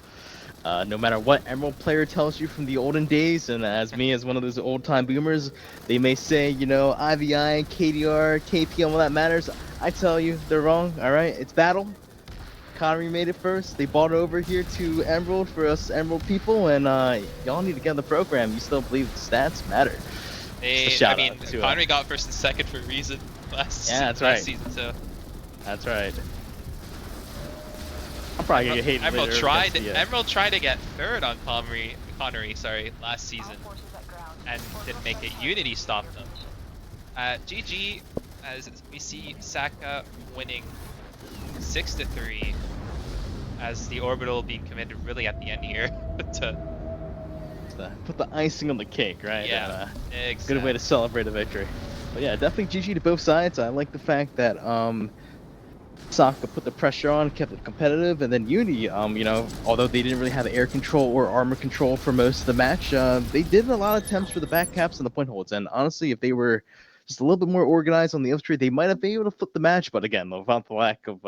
No matter what Emerald player tells you from the olden days, and as me, as one of those old-time boomers, they may say, you know, IVI, KDR, KP, all that matters. I tell you, they're wrong, alright? It's battle. Connery made it first. They bought it over here to Emerald for us Emerald people, and y'all need to get in the program. You still believe the stats matter. Connery got first and second for a reason last season, so. That's right. I'm probably gonna get hated Emerald later. Emerald tried to get third on Connery, last season, and didn't make it. Unity stopped them. GG, as we see SACA winning 6-3, as the orbital being committed really at the end here. Put the icing on the cake, right? Yeah, exactly. Good way to celebrate a victory. But yeah, definitely GG to both sides. I like the fact that SACA put the pressure on, kept it competitive, and then Unity, although they didn't really have air control or armor control for most of the match, they did a lot of attempts for the back caps and the point holds. And honestly, if they were just a little bit more organized on the infantry, they might have been able to flip the match. But again, without the lack of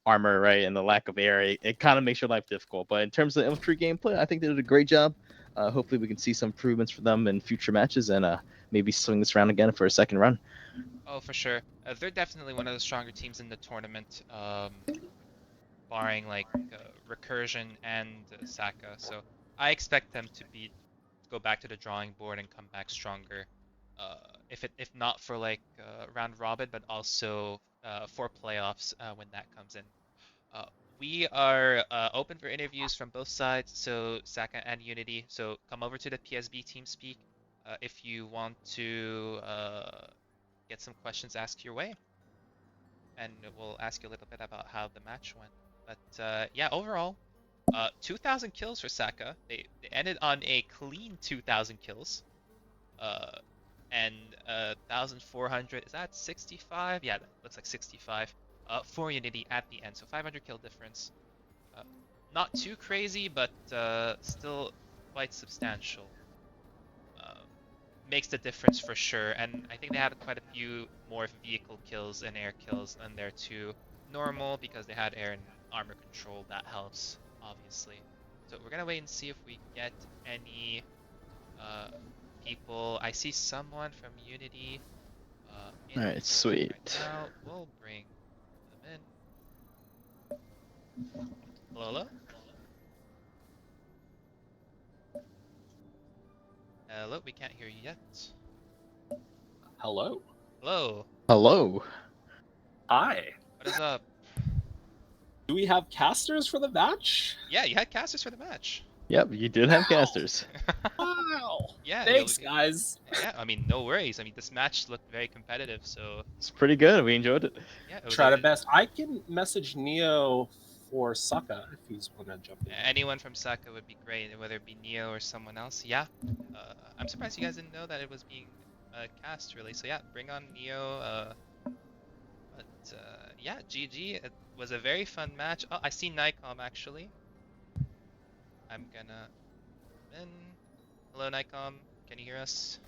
armor, right, and the lack of air, it kind of makes your life difficult. But in terms of the infantry gameplay, I think they did a great job. Hopefully, we can see some improvements for them in future matches and maybe swing this around again for a second run. Oh, for sure. They're definitely one of the stronger teams in the tournament, barring like Recursion and SACA. So I expect them to go back to the drawing board and come back stronger. Uh, if not for like round robin, but also for playoffs when that comes in. Uh, we are open for interviews from both sides, so SACA and Unity. So come over to the PSB TeamSpeak if you want to get some questions asked your way, and we'll ask you a little bit about how the match went. But yeah, overall, 2,000 kills for SACA. They ended on a clean 2,000 kills. Uh, and 1,400, is that 65? Yeah, that looks like 65 for Unity at the end. So 500 kill difference. Uh, Not too crazy, but still quite substantial. Um, Makes the difference for sure. And I think they had quite a few more vehicle kills and air kills in there too. Normal because they had air and armor control. That helps, obviously. So we're gonna wait and see if we get any uh, people. I see someone from Unity in All the right, TeamSpeak right sweet. now. We'll bring them in. Hello, hello? Hello, we can't hear you yet. Hello. Hello, Hello. Hi. what is up? Do we have casters for the match? Yeah, you had casters for the match. Yep, you did have Wow. casters. Wow. Yeah, Thanks, guys. yeah, I mean, no worries. I mean, this match looked very competitive, so It's pretty good. We enjoyed it. yeah, it was Try the best. I can message Neo for Sucka if he's wanna jump in. anyone from Saka would be great, whether it be Neo or someone else. Yeah, I'm surprised you guys didn't know that it was being cast really. So yeah, bring on Neo. But yeah, GG. It was a very fun match. Oh, I see Nikon actually. I'm gonna in. Hello, Nikon. Can you hear us?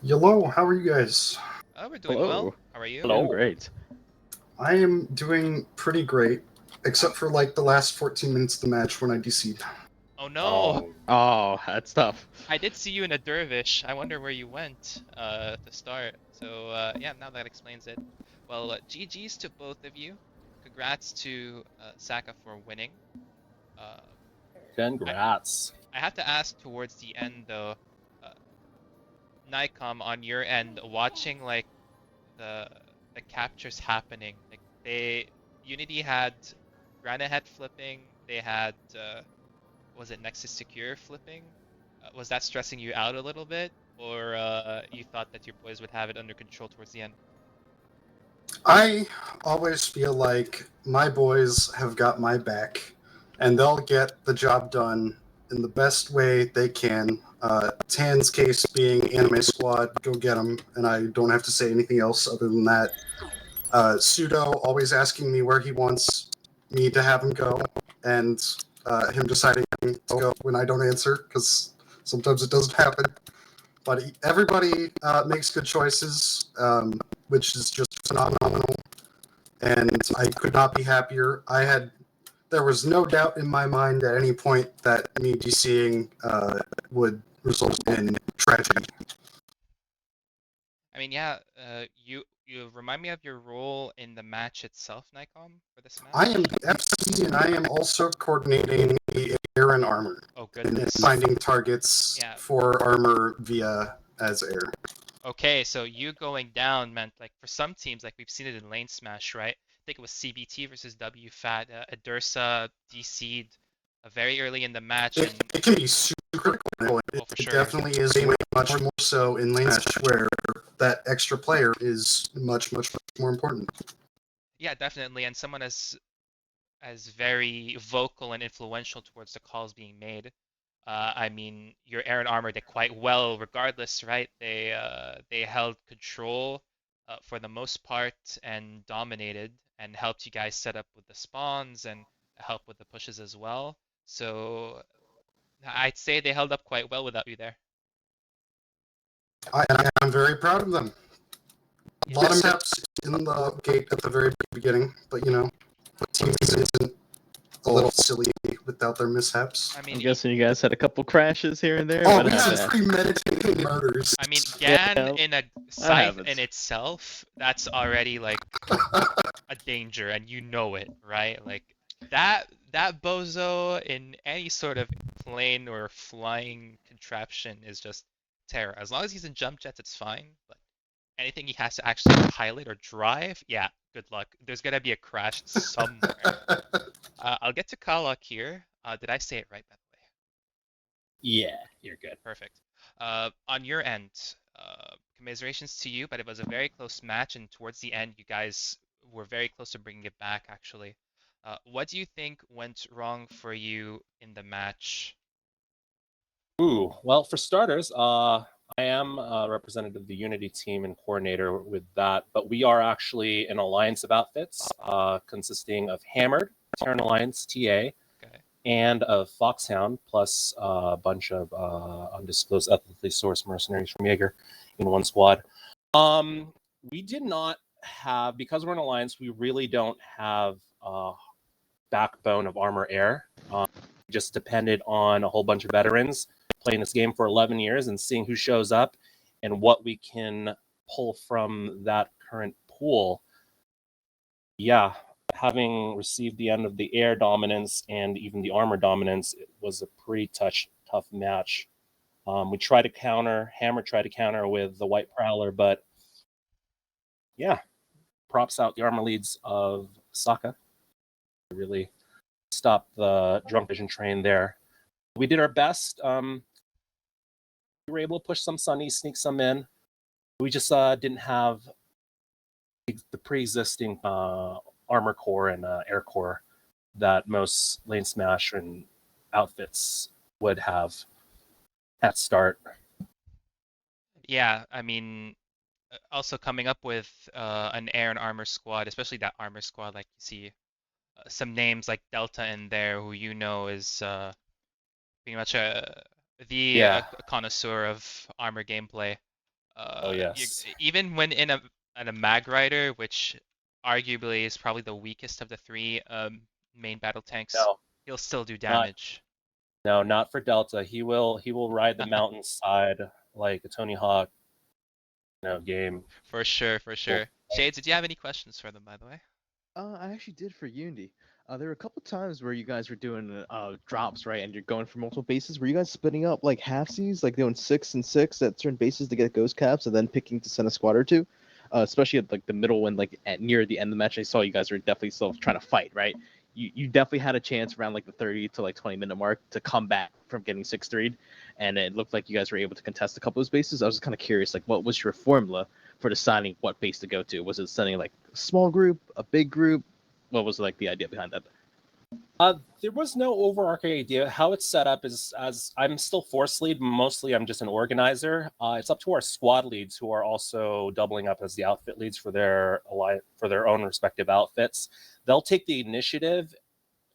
Hello, how are you guys? Oh, we're doing well. Hello. How are you? Hello. Doing great. I am doing pretty great, except for like the last 14 minutes of the match when I DC'd. Oh no! Oh, that's tough. I did see you in a dervish. I wonder where you went to start. So yeah, now that explains it. Well, GG's to both of you. Congrats to Saka for winning. Uh, Congrats. I have to ask towards the end though, uh, Nikon on your end, watching like the the captures happening. Like Unity had Granite Head flipping. They had was it Nexus Secure flipping? Was that stressing you out a little bit, or you thought that your boys would have it under control towards the end? I always feel like my boys have got my back, and they'll get the job done in the best way they can. Tan's case being Anime Squad, go get them, and I don't have to say anything else other than that. Pseudo always asking me where he wants me to have him go, and him deciding to go when I don't answer, because sometimes it doesn't happen. But everybody makes good choices, which is just phenomenal, and I could not be happier. There was no doubt in my mind at any point that me DCing would result in tragedy. I mean, yeah, you remind me of your role in the match itself, Nikon, for this match. I am the FC, and I am also coordinating the air and armor, Oh and goodness. finding targets Yeah. for armor via as air. Okay, so you going down meant like for some teams, like we've seen it in Lane Smash, right? I think it was CBT versus WFAT. Adursa DC'd very early in the match, and It can be super critical. oh, for It sure. definitely is much more so in lane match where that extra player is much more important. Yeah, definitely, and someone as very vocal and influential towards the calls being made. I mean, your Aaron Armor did quite well regardless, right? They held control for the most part and dominated. and helped you guys set up with the spawns and help with the pushes as well. So I'd say they held up quite well without you there. I'm very proud of them. A Yeah. lot of mishaps in the gate at the very beginning, but teams isn't a little silly without their mishaps. I I'm mean, guessing you guys had a couple crashes here and there. Oh, What we had happened? premeditated murders. I mean, Gan Yeah, in a that scythe happens. in itself, that's already like a danger, and you know it, right? Like that bozo in any sort of plane or flying contraption is just terror. As long as he's in jump jets, it's fine. But anything he has to actually pilot or drive, yeah, good luck. There's gonna be a crash somewhere. I'll get to Kalak here. Did I say it right, by the way? Yeah, you're good. Perfect. On your end, commiserations to you, but it was a very close match, and towards the end, you guys were very close to bringing it back, actually. What do you think went wrong for you in the match? Ooh, well, for starters, I am a representative of the Unity team and coordinator with that, but we are actually an alliance of outfits consisting of Hammered, Terran Alliance, TA, Okay. and of Foxhound, plus a bunch of undisclosed ethically sourced mercenaries from Jaeger in one squad. We did not have, because we're an alliance, we really don't have a backbone of armor air. Just depended on a whole bunch of veterans playing this game for 11 years and seeing who shows up and what we can pull from that current pool. Yeah, having received the end of the air dominance and even the armor dominance, it was a pretty tough match. We tried to counter, Hammer tried to counter with the White Prowler, but yeah, props out the armor leads of SACA. Really stopped the drunk vision train there. We did our best. We were able to push some sunnies, sneak some in. We just didn't have the pre-existing armor core and air core that most lane smash and outfits would have at start. Yeah, I mean, also coming up with an air and armor squad, especially that armor squad, like you see some names like Delta in there, who you know is pretty much the Yeah. connoisseur of armor gameplay. Oh yes. Even when in a mag rider, which arguably is probably the weakest of the three main battle tanks, No, he'll still do not damage. no, not for Delta. He will ride the mountainside like a Tony Hawk, game. For sure, for Well, sure. Shades, did you have any questions for them, by the way? I actually did for Unity. There were a couple times where you guys were doing drops, right? And you're going for multiple bases. Were you guys splitting up like halfsies, like doing 6 and 6 at certain bases to get ghost caps, and then picking to send a squad or two? Especially at like the middle when like at near the end of the match, I saw you guys were definitely still trying to fight, right? You definitely had a chance around like the 30 to like 20-minute mark to come back from getting 6-3'd, and it looked like you guys were able to contest a couple of those bases. I was just kind of curious, like what was your formula for deciding what base to go to? Was it sending like a small group, a big group? What was like the idea behind that? There was no overarching idea. How it's set up is, as I'm still force lead, mostly I'm just an organizer. It's up to our squad leads, who are also doubling up as the outfit leads for their own respective outfits. They'll take the initiative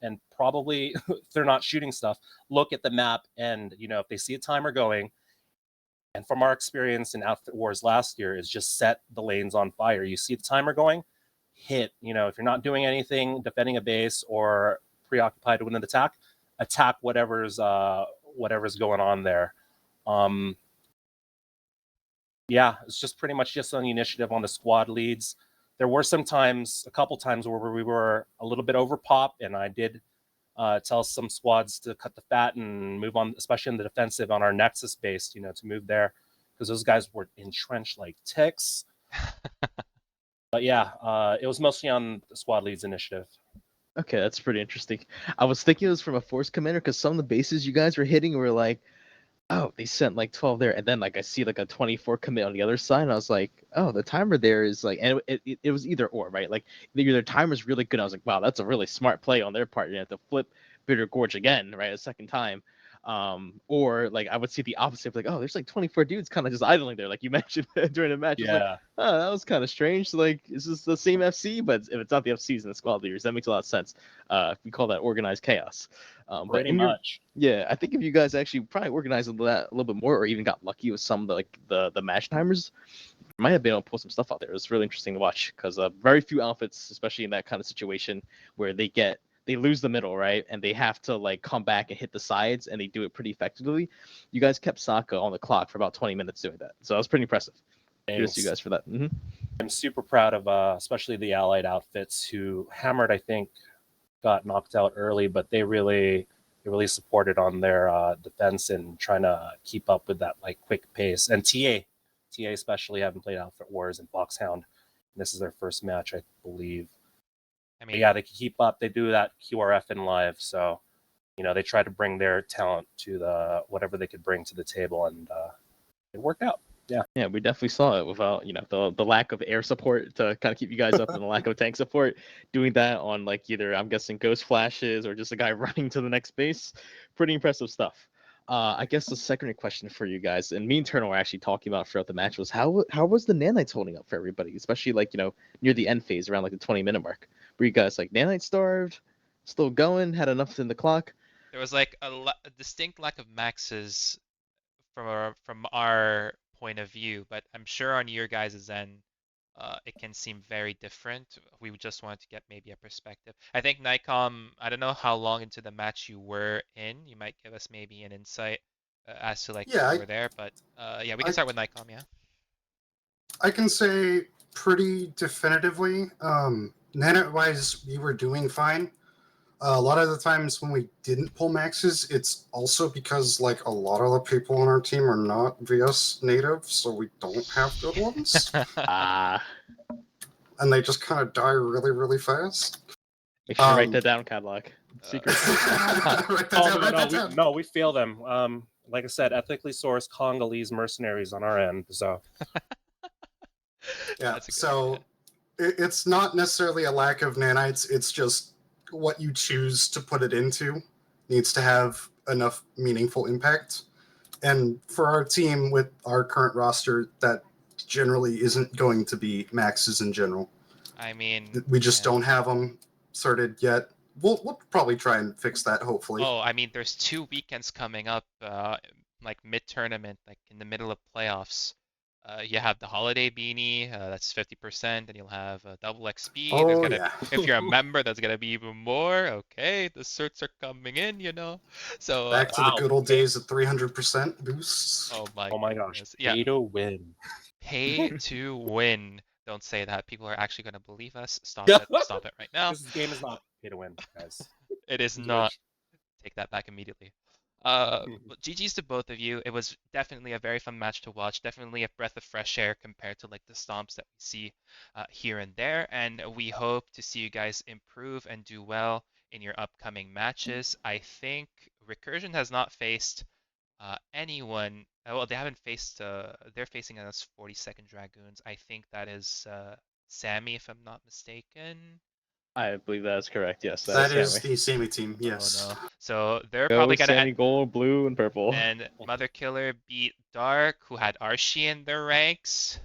and probably, if they're not shooting stuff, look at the map and if they see a timer going. And from our experience in Outfit Wars last year, is just set the lanes on fire. You see the timer going, hit. If you're not doing anything, defending a base or preoccupied with an attack whatever's going on there. Yeah, it's just pretty much just on the initiative on the squad leads. There were a couple times where we were a little bit over pop, and I did tell some squads to cut the fat and move on, especially in the defensive on our Nexus base, to move there, because those guys were entrenched like ticks. But yeah, it was mostly on the squad leads initiative. Okay, that's pretty interesting. I was thinking it was from a force commander because some of the bases you guys were hitting were like, oh, they sent like 12 there, and then like I see like a 24 commit on the other side, and I was like, oh, the timer there is like, and it was either or, right? Like either their timer's really good. I was like, wow, that's a really smart play on their part. You have to flip Bitter Gorge again, right, a second time. Or like I would see the opposite, like, oh, there's like 24 dudes kind of just idling there, like you mentioned during the match. It's like, Yeah. oh, that was kind of strange. Like, is this the same FC? But if it's not the FCs and the squad leaders, that makes a lot of sense. We call that organized chaos. But Pretty in your much. yeah, I think if you guys actually probably organized that a little bit more, or even got lucky with some of the match timers, you might have been able to pull some stuff out there. It was really interesting to watch because very few outfits, especially in that kind of situation where they lose the middle, right, and they have to like come back and hit the sides, and they do it pretty effectively. You guys kept SACA on the clock for about 20 minutes doing that, so that was pretty impressive. Kudos to you guys for that. I'm super proud of especially the allied outfits who hammered, I think, got knocked out early, but they really supported on their defense and trying to keep up with that like quick pace. And TA especially haven't played Outfit Wars and Foxhound. This is their first match, I believe. I But mean, yeah, they can keep up. They do that QRF in live, so they try to bring their talent to the whatever they could bring to the table, and it worked out. Yeah, we definitely saw it without, the lack of air support to kind of keep you guys up and the lack of tank support. Doing that on like either, I'm guessing, ghost flashes or just a guy running to the next base. Pretty impressive stuff. I guess the second question for you guys, and me and Turner were actually talking about throughout the match, was how was the nanites holding up for everybody, especially like, near the end phase around like the 20-minute mark. Were you guys like nanite starved, still going, had enough in the clock? there was like a distinct lack of maxes from our point of view, but I'm sure on your guys' end, it can seem very different. We just wanted to get maybe a perspective. I think Nikon, I don't know how long into the match you were in. You might give us maybe an insight as to like Yeah, when you were there, but yeah, we can I start with Nikon, yeah. I can say pretty definitively, nanite wise, we were doing fine. A lot of the times when we didn't pull maxes, it's also because like a lot of the people on our team are not VS native, so we don't have good ones, Ah, and they just kind of die really, really fast. make sure you write Um, that down, Cadlock. Secret. write that Oh down, write that down. we fail them. Like I said, ethically sourced Congolese mercenaries on our end. So Yeah, That's a good so it's not necessarily a lack of nanites, it's just what you choose to put it into needs to have enough meaningful impact. And for our team with our current roster, that generally isn't going to be maxes in general. I mean, We just yeah. don't have them sorted yet. We'll probably try and fix that, hopefully. Oh, I mean, there's 2 weekends coming up, like mid-tournament, like in the middle of playoffs. You have the holiday beanie, that's 50%, and you'll have double XP. There's Oh, gonna, yeah. if you're a member, that's gonna be even more. Okay, the certs are coming in. So, Back to the wow, good old days of 300% boosts. oh my oh my gosh, goodness, yeah, pay to win. pay to win. Don't say that. People are actually gonna believe us. Stop Yeah. it. Stop it right now. This game is not pay to win, guys. It is not. Take that back immediately. But GG's to both of you. It was definitely a very fun match to watch. Definitely a breath of fresh air compared to like the stomps that we see here and there. And we hope to see you guys improve and do well in your upcoming matches. I think Recursion has not faced anyone. Well, they haven't faced. They're facing us 42nd Dragoons. I think that is Sammy, if I'm not mistaken. I believe that is correct. Yes, That that's is Sammy. the Sammy team, Oh yes. no. So they're Go probably gonna Sammy, gold, blue, and purple. and Mother Killer beat Dark, who had Archie in their ranks.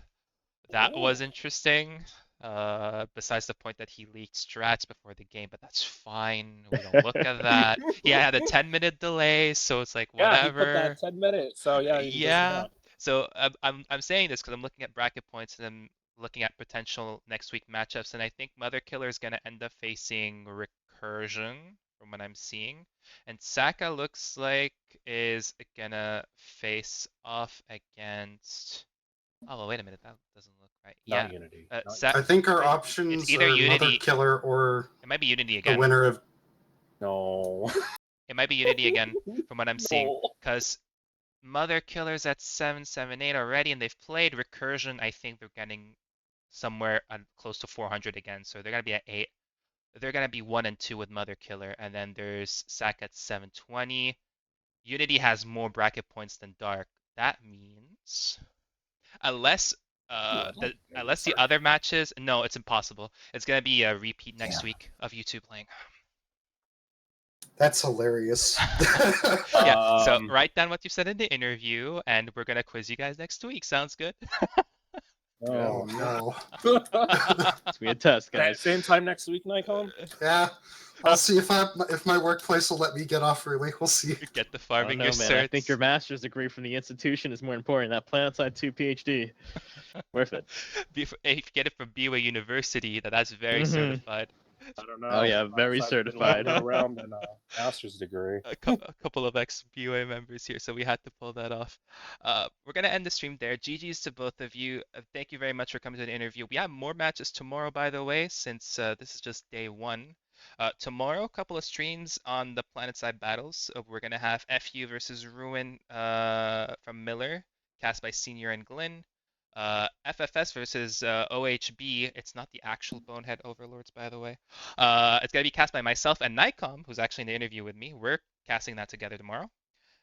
That was interesting. Besides the point that he leaked strats before the game, but that's fine. We don't look at that. He had a 10-minute delay, so it's like Yeah, he put whatever. that 10 minutes. So yeah, he doesn't Yeah. want. So I'm saying this because I'm looking at bracket points and I'm looking at potential next week matchups, and I think Mother Killer is gonna end up facing Recursion from what I'm seeing, and SACA looks like is gonna face off against. Oh well, wait a minute, that doesn't look right. Not Yeah, Unity. I think our it's options either are Mother Unity. Killer or It might be Unity the again. winner of. No. It might be Unity again from what I'm seeing, No. because Mother Killer's at 778 already, and they've played Recursion. I think they're getting somewhere close to 400 again, so they're gonna be at 8. They're gonna be 1 and 2 with Mother Killer, and then there's Sack at 720. Unity has more bracket points than Dark. That means unless unless the Sorry. other matches, no, it's impossible. It's gonna be a repeat next week of you two playing. That's hilarious. Yeah, so Um, write down what you said in the interview, and we're gonna quiz you guys next week. Sounds good? Oh, no. hell. It's gonna be a test, Sa- guys. Same time next week, Nikon. Yeah. I'll see if my workplace will let me get off early. We'll see. Get the I farming don't your know, man. I think certs. your master's degree from the institution is more important. That Planetside 2 PhD, worth it. If you get it from BYU University, that's very Mhm. certified. I don't know. Oh yeah, very I've been certified. lounging around in a master's degree. A couple of ex-BOA members here, so we had to pull that off. We're gonna end the stream there. GG's to both of you. Thank you very much for coming to the interview. We have more matches tomorrow, by the way, since this is just day one. Tomorrow, a couple of streams on the Planetside battles. We're gonna have FU versus Ruin from Miller, cast by Senior and Glynn. FFS versus OHB. It's not the actual Bonehead Overlords, by the way. It's gonna be cast by myself and Nikon, who's actually in the interview with me. We're casting that together tomorrow.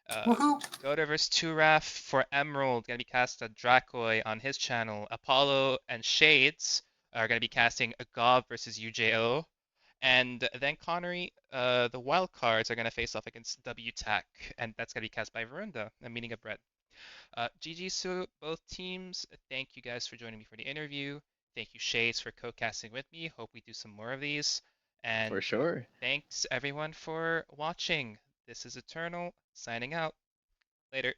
Woohoo! Goda versus Turaf for Emerald, gonna be cast at Dracoi on his channel. Apollo and Shades are gonna be casting Agov versus UJO. And then Connery, the wild cards are gonna face off against WTAC, and that's gonna be cast by Verunda, a meaning of bread. GG's to both teams. Thank you guys for joining me for the interview. Thank you, Shades, for co-casting with me. Hope we do some more of these. And For sure. thanks everyone for watching. This is Eternal, signing out. Later.